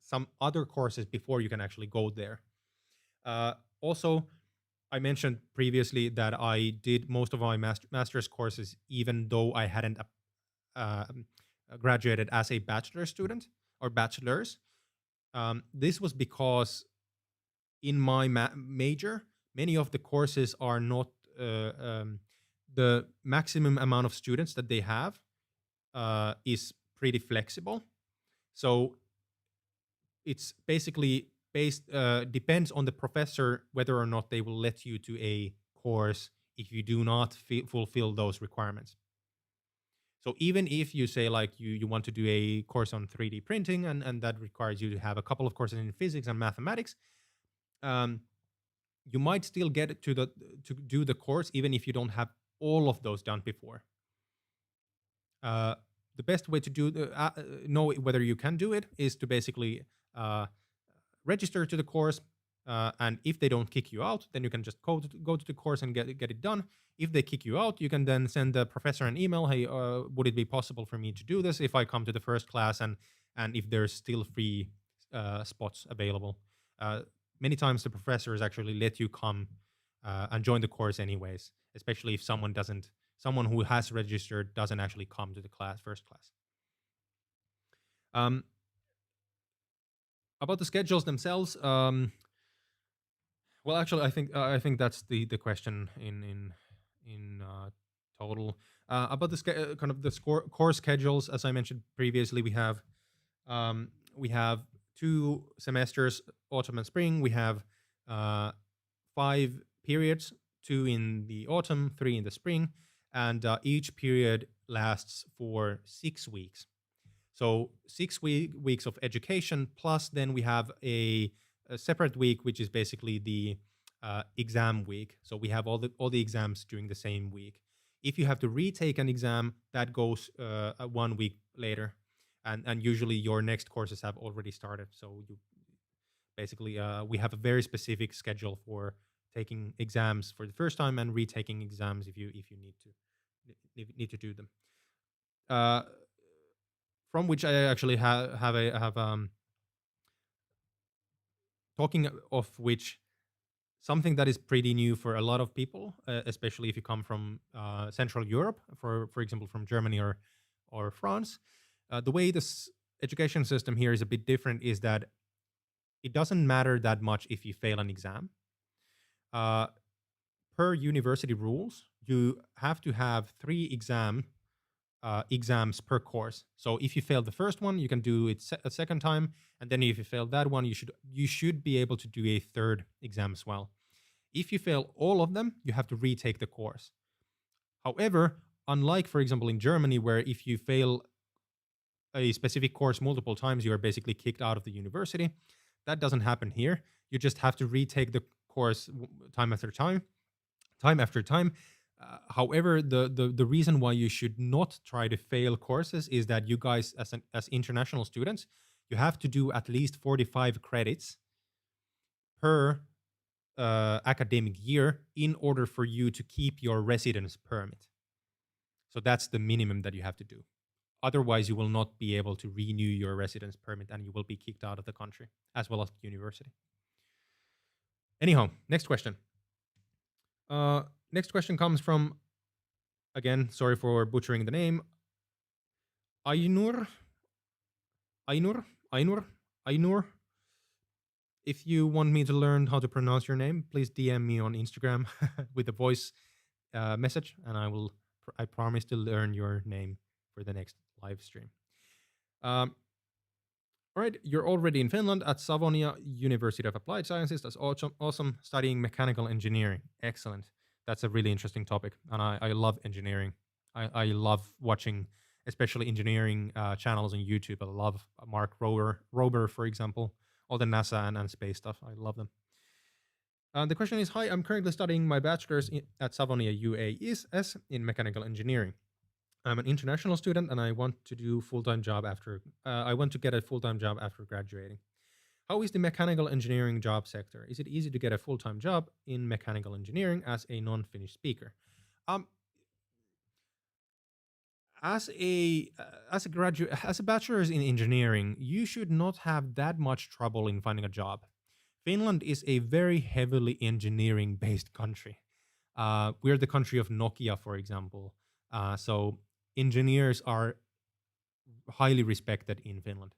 Speaker 1: some other courses before you can actually go there. Also, I mentioned previously that I did most of my master's courses even though I hadn't graduated as a bachelor student or bachelor's. This was because in my major, many of the courses are not the maximum amount of students that they have is pretty flexible. So it's basically depends on the professor whether or not they will let you to a course if you do not fulfill those requirements. So even if you say like you want to do a course on 3D printing and that requires you to have a couple of courses in physics and mathematics, you might still get to do the course even if you don't have all of those done before. The best way to know whether you can do it is to basically register to the course, and if they don't kick you out, then you can just go to the course and get it done. If they kick you out, you can then send the professor an email, hey, would it be possible for me to do this if I come to the first class and if there's still free spots available. Many times the professors actually let you come and join the course anyways, especially if someone who has registered doesn't actually come to the first class. About the schedules themselves, Well, actually, I think that's the question in total about the kind of the course schedules. As I mentioned previously, um, we have 2 semesters, autumn and spring. We have uh, 5 periods, 2 in the autumn, 3 in the spring, and each period lasts for 6 weeks. So weeks of education, plus then we have a separate week, which is basically the exam week. So we have all the exams during the same week. If you have to retake an exam, that goes 1 week later, and usually your next courses have already started. So you basically we have a very specific schedule for taking exams for the first time and retaking exams if you need to do them. Uh, from which I actually have talking of which, something that is pretty new for a lot of people, especially if you come from Central Europe, for example, from Germany or France. The way this education system here is a bit different is that it doesn't matter that much if you fail an exam. Uh, per university rules, you have to have 3 exams per course. So if you fail the first one, you can do it a second time, and then if you fail that one, you should be able to do a third exam as well. If you fail all of them, you have to retake the course. However, unlike, for example, in Germany, where if you fail a specific course multiple times, you are basically kicked out of the university, that doesn't happen here. You just have to retake the course time after time, time after time. However, the reason why you should not try to fail courses is that you guys, as international students, you have to do at least 45 credits per academic year in order for you to keep your residence permit. So that's the minimum that you have to do. Otherwise, you will not be able to renew your residence permit and you will be kicked out of the country as well as the university. Anyhow, next question. Next question comes from, again, sorry for butchering the name, Ainur. Ainur? Ainur? Ainur? If you want me to learn how to pronounce your name, please DM me on Instagram with a voice message, and I promise to learn your name for the next live stream. All right, you're already in Finland at Savonia University of Applied Sciences. That's awesome. Studying mechanical engineering. Excellent. That's a really interesting topic, and I love engineering. I love watching, especially engineering channels on YouTube. I love Mark Rober, for example, all the NASA and space stuff. I love them. The question is, hi, I'm currently studying my bachelor's at Savonia UAS in mechanical engineering. I'm an international student and I want to do full-time job after. I want to get a full-time job after graduating. How is the mechanical engineering job sector? Is it easy to get a full-time job in mechanical engineering as a non-Finnish speaker? As a graduate, as a bachelor's in engineering, you should not have that much trouble in finding a job. Finland is a very heavily engineering-based country. We're the country of Nokia, for example. So engineers are highly respected in Finland.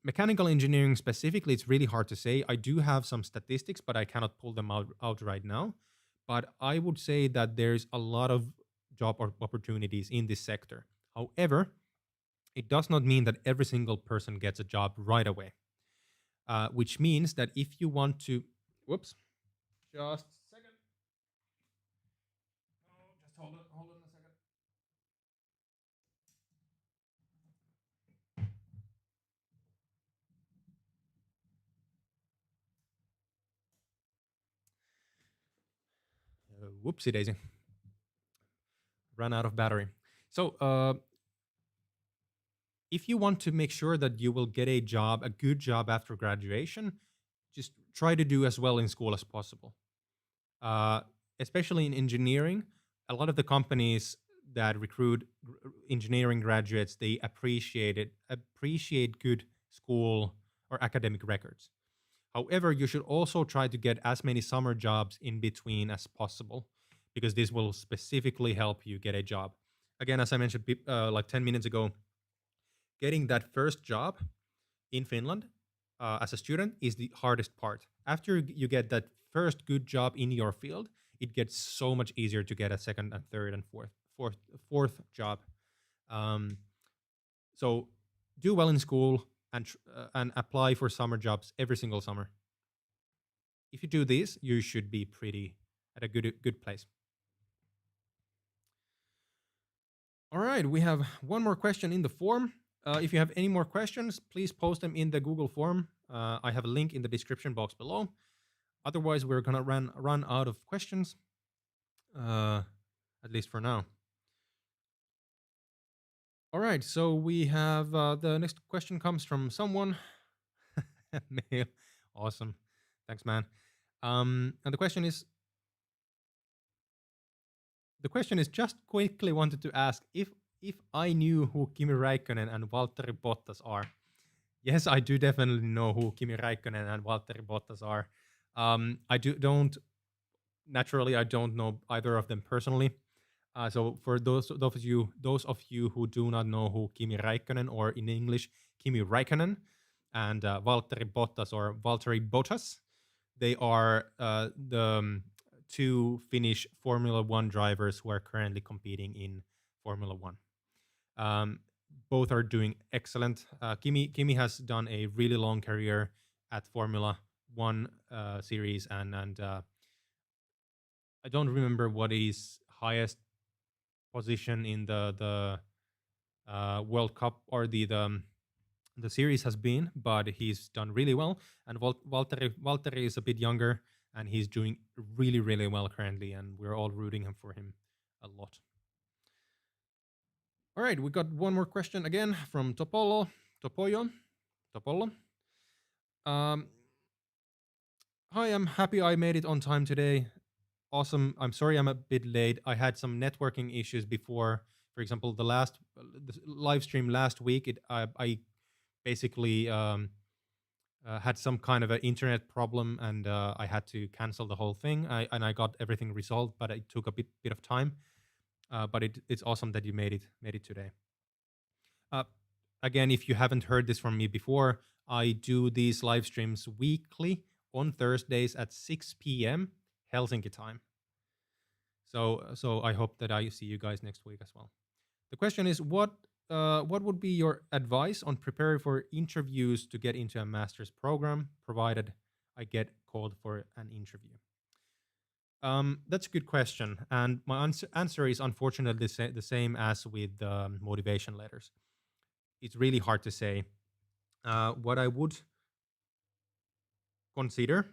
Speaker 1: Mechanical engineering specifically, it's really hard to say. I do have some statistics, but I cannot pull them out right now. But I would say that there's a lot of job opportunities in this sector. However, it does not mean that every single person gets a job right away. Which means that if you want to, whoops, just a second. Oh, just hold on a second. Whoopsie daisy. Ran out of battery. So, if you want to make sure that you will get a job, a good job after graduation, just try to do as well in school as possible. Especially in engineering, a lot of the companies that recruit engineering graduates, they appreciate good school or academic records. However, you should also try to get as many summer jobs in between as possible, because this will specifically help you get a job. Again, as I mentioned like 10 minutes ago, getting that first job in Finland as a student is the hardest part. After you get that first good job in your field, it gets so much easier to get a second and third and fourth job. Um, so do well in school and apply for summer jobs every single summer. If you do this, you should be pretty at a good place. All right, we have one more question in the form. If you have any more questions, please post them in the Google form. I have a link in the description box below. Otherwise, we're gonna run out of questions, at least for now. All right, so we have the next question comes from someone. Mail, awesome, thanks, man. And the question is just quickly wanted to ask if I knew who Kimi Räikkönen and Valtteri Bottas are. Yes, I do definitely know who Kimi Räikkönen and Valtteri Bottas are. I don't know either of them personally. So for those of you who do not know who Kimi Räikkönen, or in English Kimi Räikkönen, and Valtteri Bottas or Valtteri Bottas, they are the two Finnish Formula One drivers who are currently competing in Formula One. Both are doing excellent. Kimi has done a really long career at Formula One series, and I don't remember what his highest position in the World Cup or the series has been, but he's done really well. And Valtteri is a bit younger, and he's doing really, really well currently, and we're all rooting for him a lot. All right, we got one more question again from Topolo. Hi, I'm happy I made it on time today. Awesome. I'm sorry I'm a bit late. I had some networking issues before. For example, the live stream last week, I basically had some kind of an internet problem, and I had to cancel the whole thing. I got everything resolved, but it took a bit of time. But it's awesome that you made it today. Again, if you haven't heard this from me before, I do these live streams weekly on Thursdays at 6 p.m. Helsinki time. So I hope that I see you guys next week as well. The question is, what would be your advice on preparing for interviews to get into a master's program, provided I get called for an interview? That's a good question, and my answer is unfortunately the same as with motivation letters. It's really hard to say. What I would consider,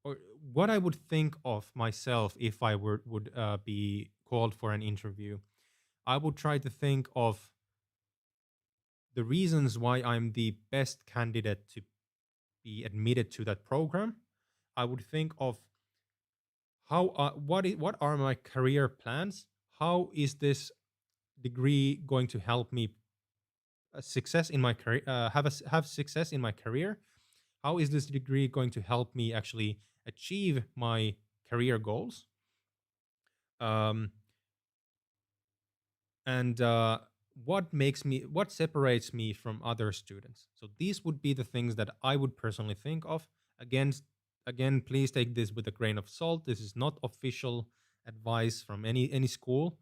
Speaker 1: or what I would think of myself if I would be called for an interview, I would try to think of the reasons why I'm the best candidate to be admitted to that program. I would think of what are my career plans? How is this degree going to help me success in my career? Have success in my career? How is this degree going to help me actually achieve my career goals? And what separates me from other students? So these would be the things that I would personally think of. Again, please take this with a grain of salt. This is not official advice from any school.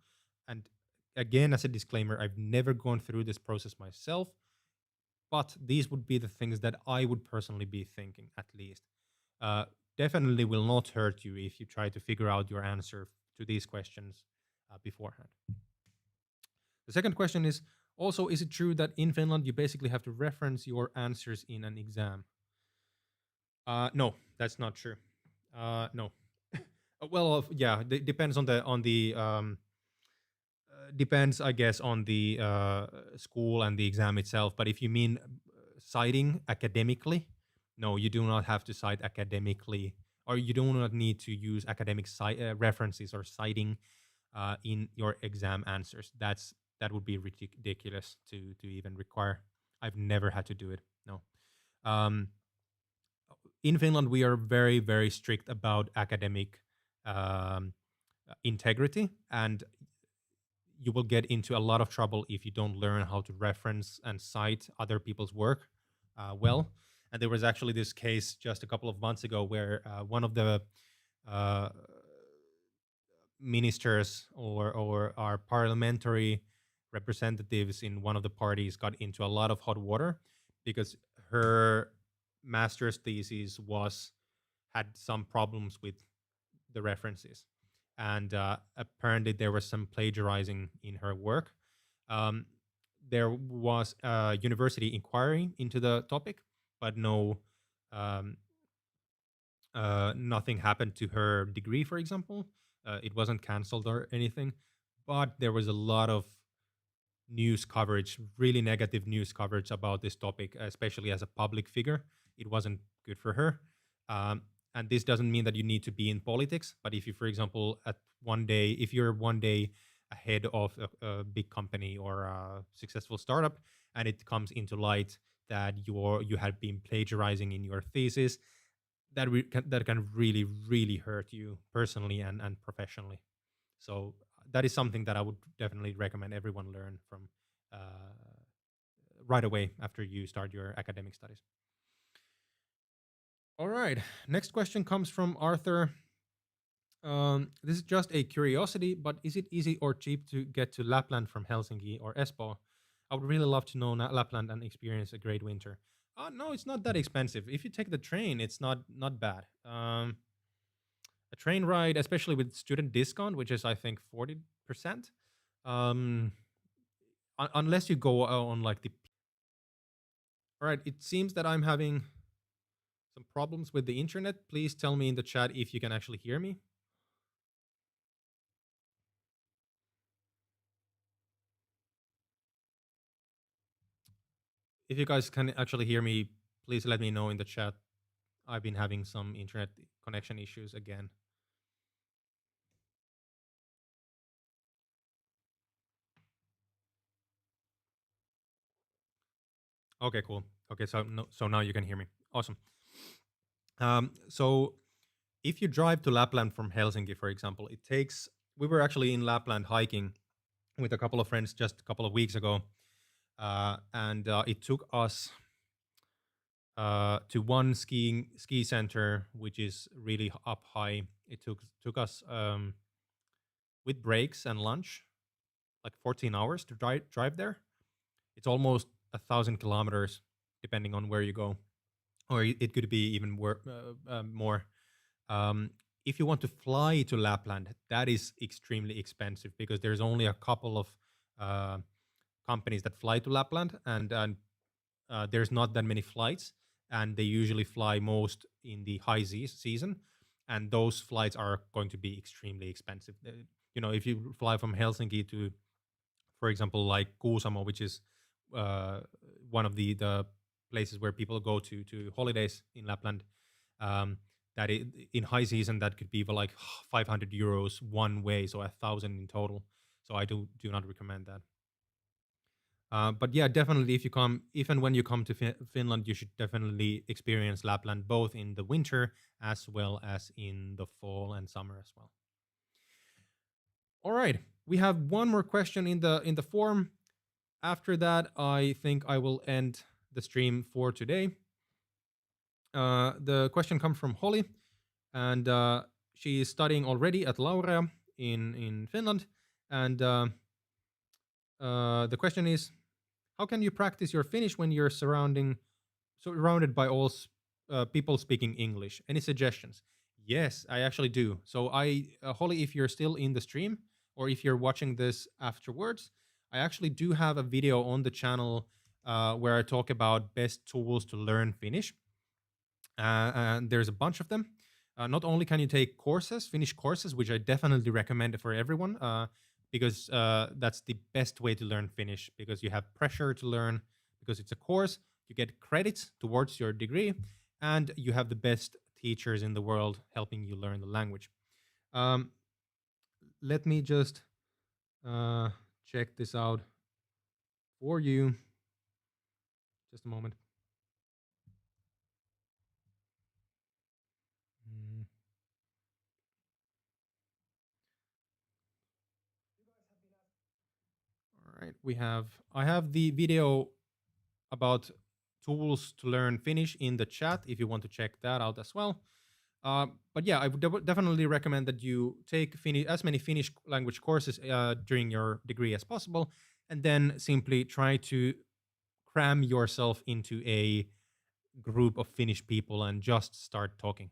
Speaker 1: And again, as a disclaimer, I've never gone through this process myself, but these would be the things that I would personally be thinking, at least. Definitely will not hurt you if you try to figure out your answer to these questions beforehand. The second question is also, is it true that in Finland you basically have to reference your answers in an exam? No, that's not true. No. Well, yeah, depends on the depends, I guess, on the school and the exam itself. But if you mean citing academically, no, you do not have to cite academically, or you do not need to use academic references or citing in your exam answers. That would be ridiculous to even require. I've never had to do it. No. In Finland, we are very, very strict about academic integrity, and you will get into a lot of trouble if you don't learn how to reference and cite other people's work well. And there was actually this case just a couple of months ago where one of the uh, ministers or our parliamentary representatives in one of the parties got into a lot of hot water because her master's thesis was had some problems with the references, and apparently there was some plagiarizing in her work. Um, there was a university inquiry into the topic, but um, nothing happened to her degree, for example. It wasn't canceled or anything, but there was a lot of news coverage, really negative news coverage about this topic, especially as a public figure. It wasn't good for her. Um, and this doesn't mean that you need to be in politics, but if you, for example, if you're one day ahead of a big company or a successful startup, and it comes into light that you have been plagiarizing in your thesis, that can really really hurt you personally and professionally. So that is something that I would definitely recommend everyone learn from uh, right away after you start your academic studies. All right, next question comes from Arthur. This is just a curiosity, but is it easy or cheap to get to Lapland from Helsinki or Espoo? I would really love to know Lapland and experience a great winter. No, it's not that expensive. If you take the train, it's not bad. A train ride, especially with student discount, which is I think 40%. Um, unless you go on like the. All right, it seems that I'm having some problems with the internet. Please tell me in the chat if you can actually hear me. If you guys can actually hear me, please let me know in the chat. I've been having some internet connection issues again. Okay, cool. Okay, so no, so now you can hear me. Awesome. So if you drive to Lapland from Helsinki, for example, it takes. We were actually in Lapland hiking with a couple of friends just a couple of weeks ago, and it took us to one ski center, which is really up high. It took us with breaks and lunch like 14 hours to drive there. It's almost 1,000 kilometers, depending on where you go, or it could be even more. Um, if you want to fly to Lapland, that is extremely expensive because there's only a couple of uh, companies that fly to Lapland, and there's not that many flights, and they usually fly most in the high season, and those flights are going to be extremely expensive. If you fly from Helsinki to, for example, like Kuusamo, which is uh, one of the places where people go to holidays in Lapland. Um, in high season that could be for like 500 euros one way, so 1,000 in total. So I do not recommend that. But yeah, definitely, if and when you come to Finland, you should definitely experience Lapland both in the winter as well as in the fall and summer as well. All right, we have one more question in the form. After that, I think I will end the stream for today. The question comes from Holly, and she is studying already at Laurea in Finland. And the question is, how can you practice your Finnish when you're surrounded by all people speaking English? Any suggestions? Yes, I actually do. So Holly, if you're still in the stream or if you're watching this afterwards, I actually do have a video on the channel where I talk about best tools to learn Finnish. And there's a bunch of them. Not only can you take Finnish courses, which I definitely recommend for everyone, because that's the best way to learn Finnish, because you have pressure to learn, because it's a course, you get credits towards your degree, and you have the best teachers in the world helping you learn the language. Um, Let me just check this out for you. Just a moment. Mm. All right, I have the video about tools to learn Finnish in the chat if you want to check that out as well. But yeah, I would definitely recommend that you take as many Finnish language courses during your degree as possible, and then simply try to cram yourself into a group of Finnish people and just start talking.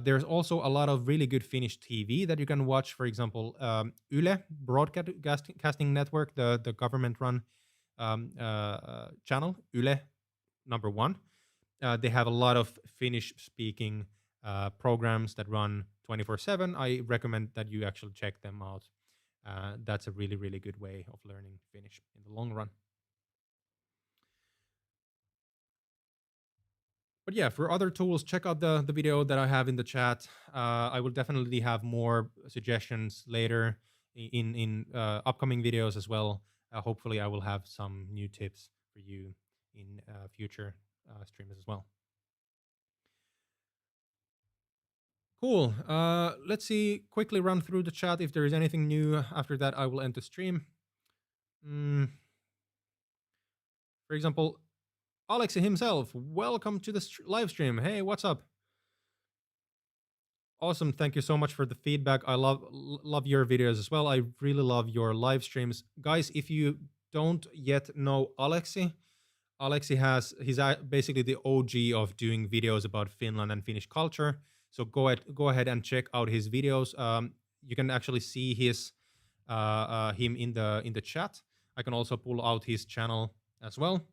Speaker 1: There's also a lot of really good Finnish TV that you can watch. For example, Yle Broadcasting Network, the government-run channel, Yle #1. They have a lot of Finnish-speaking programs that run 24/7. I recommend that you actually check them out. That's a really, really good way of learning Finnish in the long run. But yeah, for other tools, check out the video that I have in the chat. I will definitely have more suggestions later in upcoming videos as well. Hopefully, I will have some new tips for you in future streams as well. Cool. Let's see. Quickly run through the chat. If there is anything new after that, I will end the stream. For example, Alexi himself, welcome to the live stream. Hey, what's up? Awesome. Thank you so much for the feedback. I love your videos as well. I really love your live streams. Guys, if you don't yet know Alexi he's basically the OG of doing videos about Finland and Finnish culture. So go ahead and check out his videos. You can actually see him in the chat. I can also pull out his channel as well.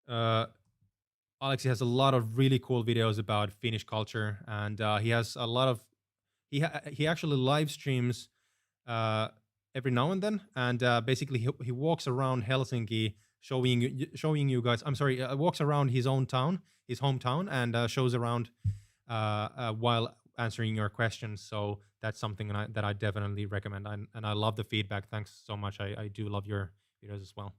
Speaker 1: Alexi has a lot of really cool videos about Finnish culture, and he has a lot of he actually live streams every now and then, and basically he walks around Helsinki showing you guys. I'm sorry, walks around his hometown, and shows around while answering your questions. So that's something that I definitely recommend, and I love the feedback. Thanks so much. I do love your videos as well.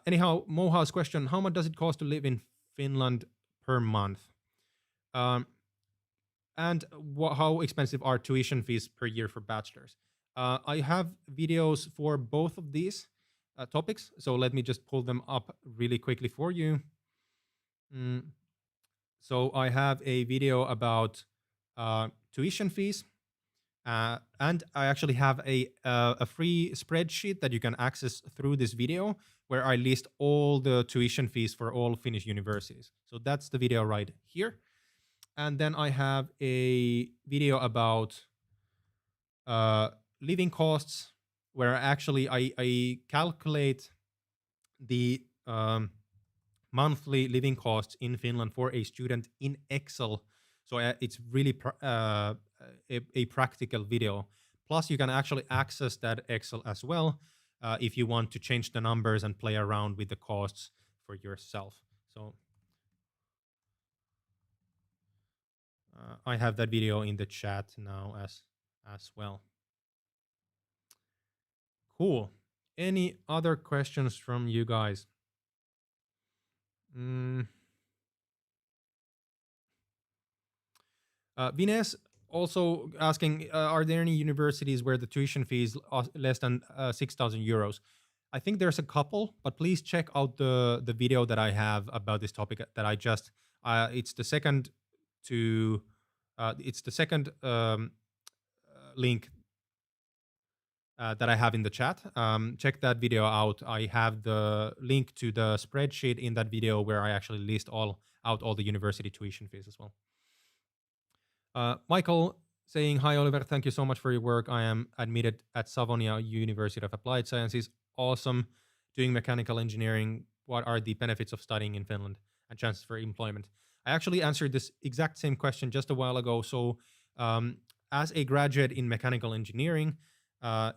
Speaker 1: Anyhow, Moha's question: how much does it cost to live in Finland per month? And how expensive are tuition fees per year for bachelors? I have videos for both of these topics, so let me just pull them up really quickly for you. So I have a video about tuition fees, and I actually have a free spreadsheet that you can access through this video, where I list all the tuition fees for all Finnish universities. So that's the video right here. And then I have a video about living costs, where actually I calculate the monthly living costs in Finland for a student in Excel. So it's really a practical video. Plus, you can actually access that Excel as well if you want to change the numbers and play around with the costs for yourself. So I have that video in the chat now as well. Cool. Any other questions from you guys? Vines also asking, are there any universities where the tuition fees are less than 6,000 euros? I think there's a couple, but please check out the video that I have about this topic that I just, it's the second link that I have in the chat. Check that video out. I have the link to the spreadsheet in that video where I actually list all the university tuition fees as well. Michael saying, hi, Oliver. Thank you so much for your work. I am admitted at Savonia University of Applied Sciences. Awesome. Doing mechanical engineering. What are the benefits of studying in Finland and chances for employment? I actually answered this exact same question just a while ago. So as a graduate in mechanical engineering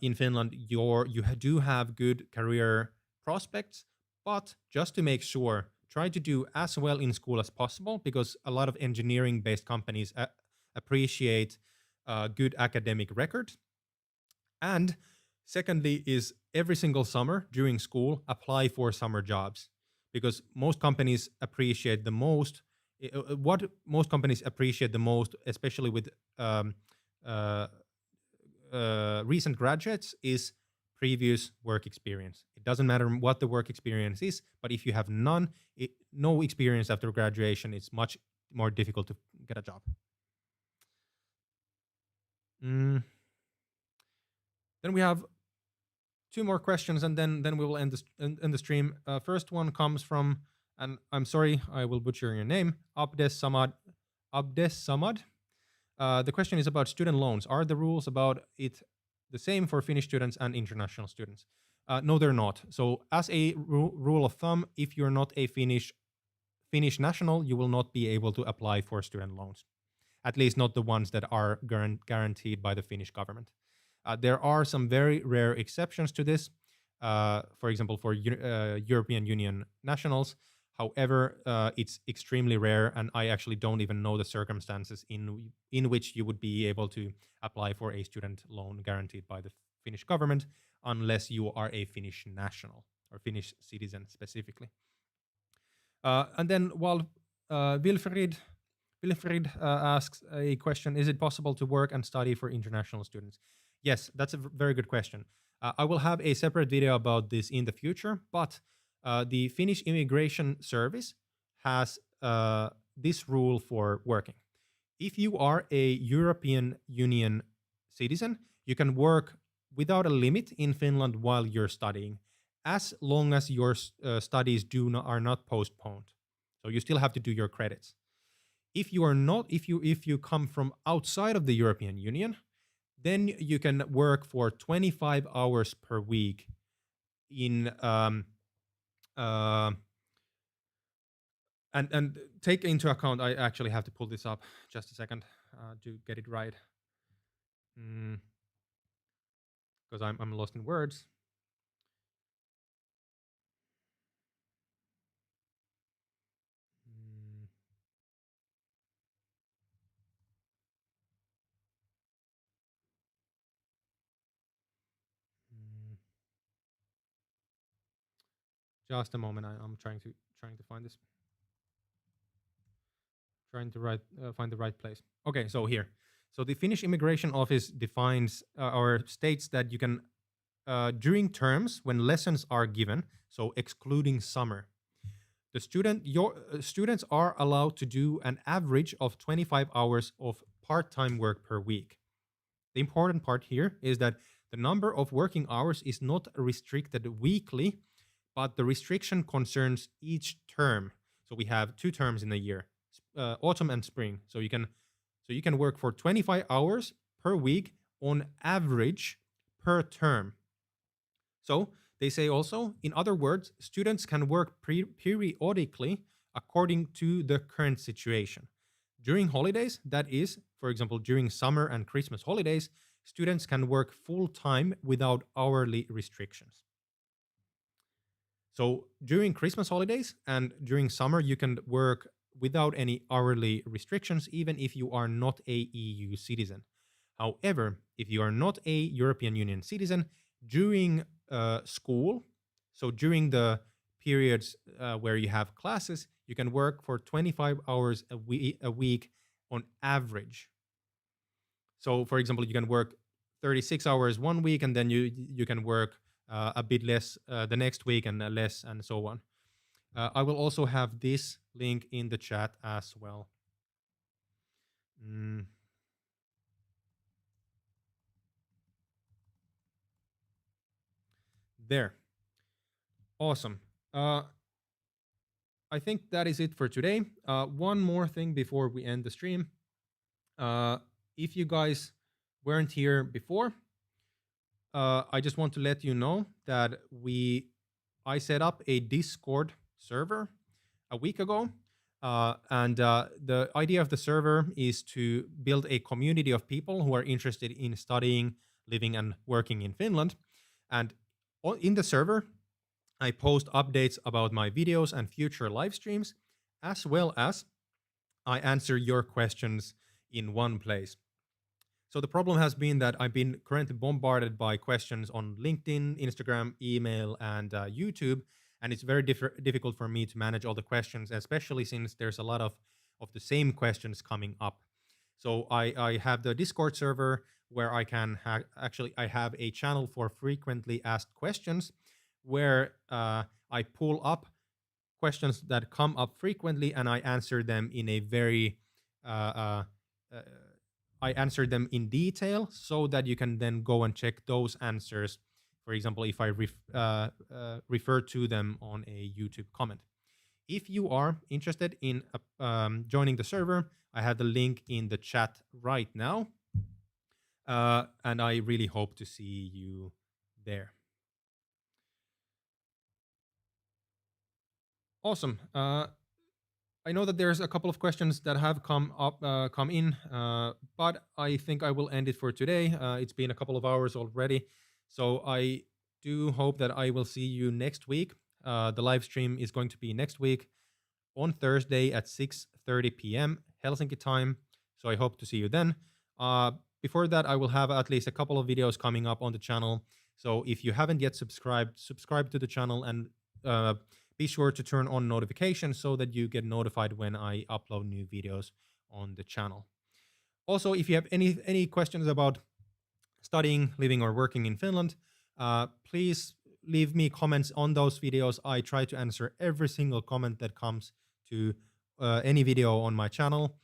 Speaker 1: in Finland, you do have good career prospects, but just to make sure, try to do as well in school as possible, because a lot of engineering-based companies appreciate good academic record. And secondly is every single summer during school, apply for summer jobs, because most companies appreciate the most, especially with recent graduates, is previous work experience. It doesn't matter what the work experience is, but if you have no experience after graduation, it's much more difficult to get a job. Then we have two more questions, and then we will end the stream. First one comes from, and I'm sorry, I will butcher your name, Abdes Samad. The question is about student loans. Are the rules about it the same for Finnish students and international students? No, they're not. So as a rule of thumb, if you're not a Finnish national, you will not be able to apply for student loans, at least not the ones that are guaranteed by the Finnish government. There are some very rare exceptions to this, for example, for European Union nationals. However, it's extremely rare, and I actually don't even know the circumstances in which you would be able to apply for a student loan guaranteed by the Finnish government, unless you are a Finnish national or Finnish citizen specifically. And then while Wilfried asks a question, is it possible to work and study for international students? Yes, that's a very good question. I will have a separate video about this in the future, but the Finnish Immigration Service has this rule for working. If you are a European Union citizen, you can work without a limit in Finland while you're studying, as long as your studies are not postponed. So you still have to do your credits. If you are not, if you come from outside of the European Union, then you can work for 25 hours per week in and take into account, I actually have to pull this up just a second to get it right, because I'm lost in words. Just a moment. I'm trying to find this. Trying to find the right place. Okay, so here. So the Finnish Immigration Office defines or states that you can during terms when lessons are given, so excluding summer, students are allowed to do an average of 25 hours of part-time work per week. The important part here is that the number of working hours is not restricted weekly, but the restriction concerns each term. So we have 2 terms in a year, autumn and spring. So you can work for 25 hours per week on average per term. So they say also, in other words, students can work periodically according to the current situation. During holidays, that is, for example, during summer and Christmas holidays, students can work full-time without hourly restrictions. So during Christmas holidays and during summer, you can work without any hourly restrictions, even if you are not a EU citizen. However, if you are not a European Union citizen, during school, so during the periods where you have classes, you can work for 25 hours a week on average. So, for example, you can work 36 hours one week, and then you can work a bit less the next week and less, and so on. I will also have this link in the chat as well. There. Awesome. I think that is it for today. One more thing before we end the stream. If you guys weren't here before, I just want to let you know that I set up a Discord server a week ago. And the idea of the server is to build a community of people who are interested in studying, living, and working in Finland. And in the server, I post updates about my videos and future live streams, as well as I answer your questions in one place. So the problem has been that I've been currently bombarded by questions on LinkedIn, Instagram, email, and YouTube, and it's very difficult for me to manage all the questions, especially since there's a lot of the same questions coming up. So I have the Discord server where I can I have a channel for frequently asked questions, where I pull up questions that come up frequently and I answer them in a very uh, uh, I answer them in detail so that you can then go and check those answers. For example, if I refer to them on a YouTube comment. If you are interested in joining the server, I have the link in the chat right now. And I really hope to see you there. Awesome. I know that there's a couple of questions that have come in, but I think I will end it for today. It's been a couple of hours already, so I do hope that I will see you next week. The live stream is going to be next week on Thursday at 6:30 p.m. Helsinki time. So I hope to see you then. Before that, I will have at least a couple of videos coming up on the channel. So if you haven't yet subscribed, subscribe to the channel and be sure to turn on notifications so that you get notified when I upload new videos on the channel. Also, if you have any questions about studying, living, or working in Finland, please leave me comments on those videos. I try to answer every single comment that comes to any video on my channel.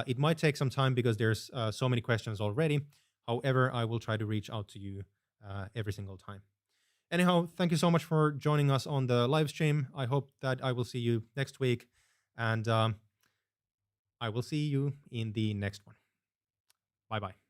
Speaker 1: It might take some time because there's so many questions already. However, I will try to reach out to you every single time. Anyhow, thank you so much for joining us on the live stream. I hope that I will see you next week, and I will see you in the next one. Bye-bye.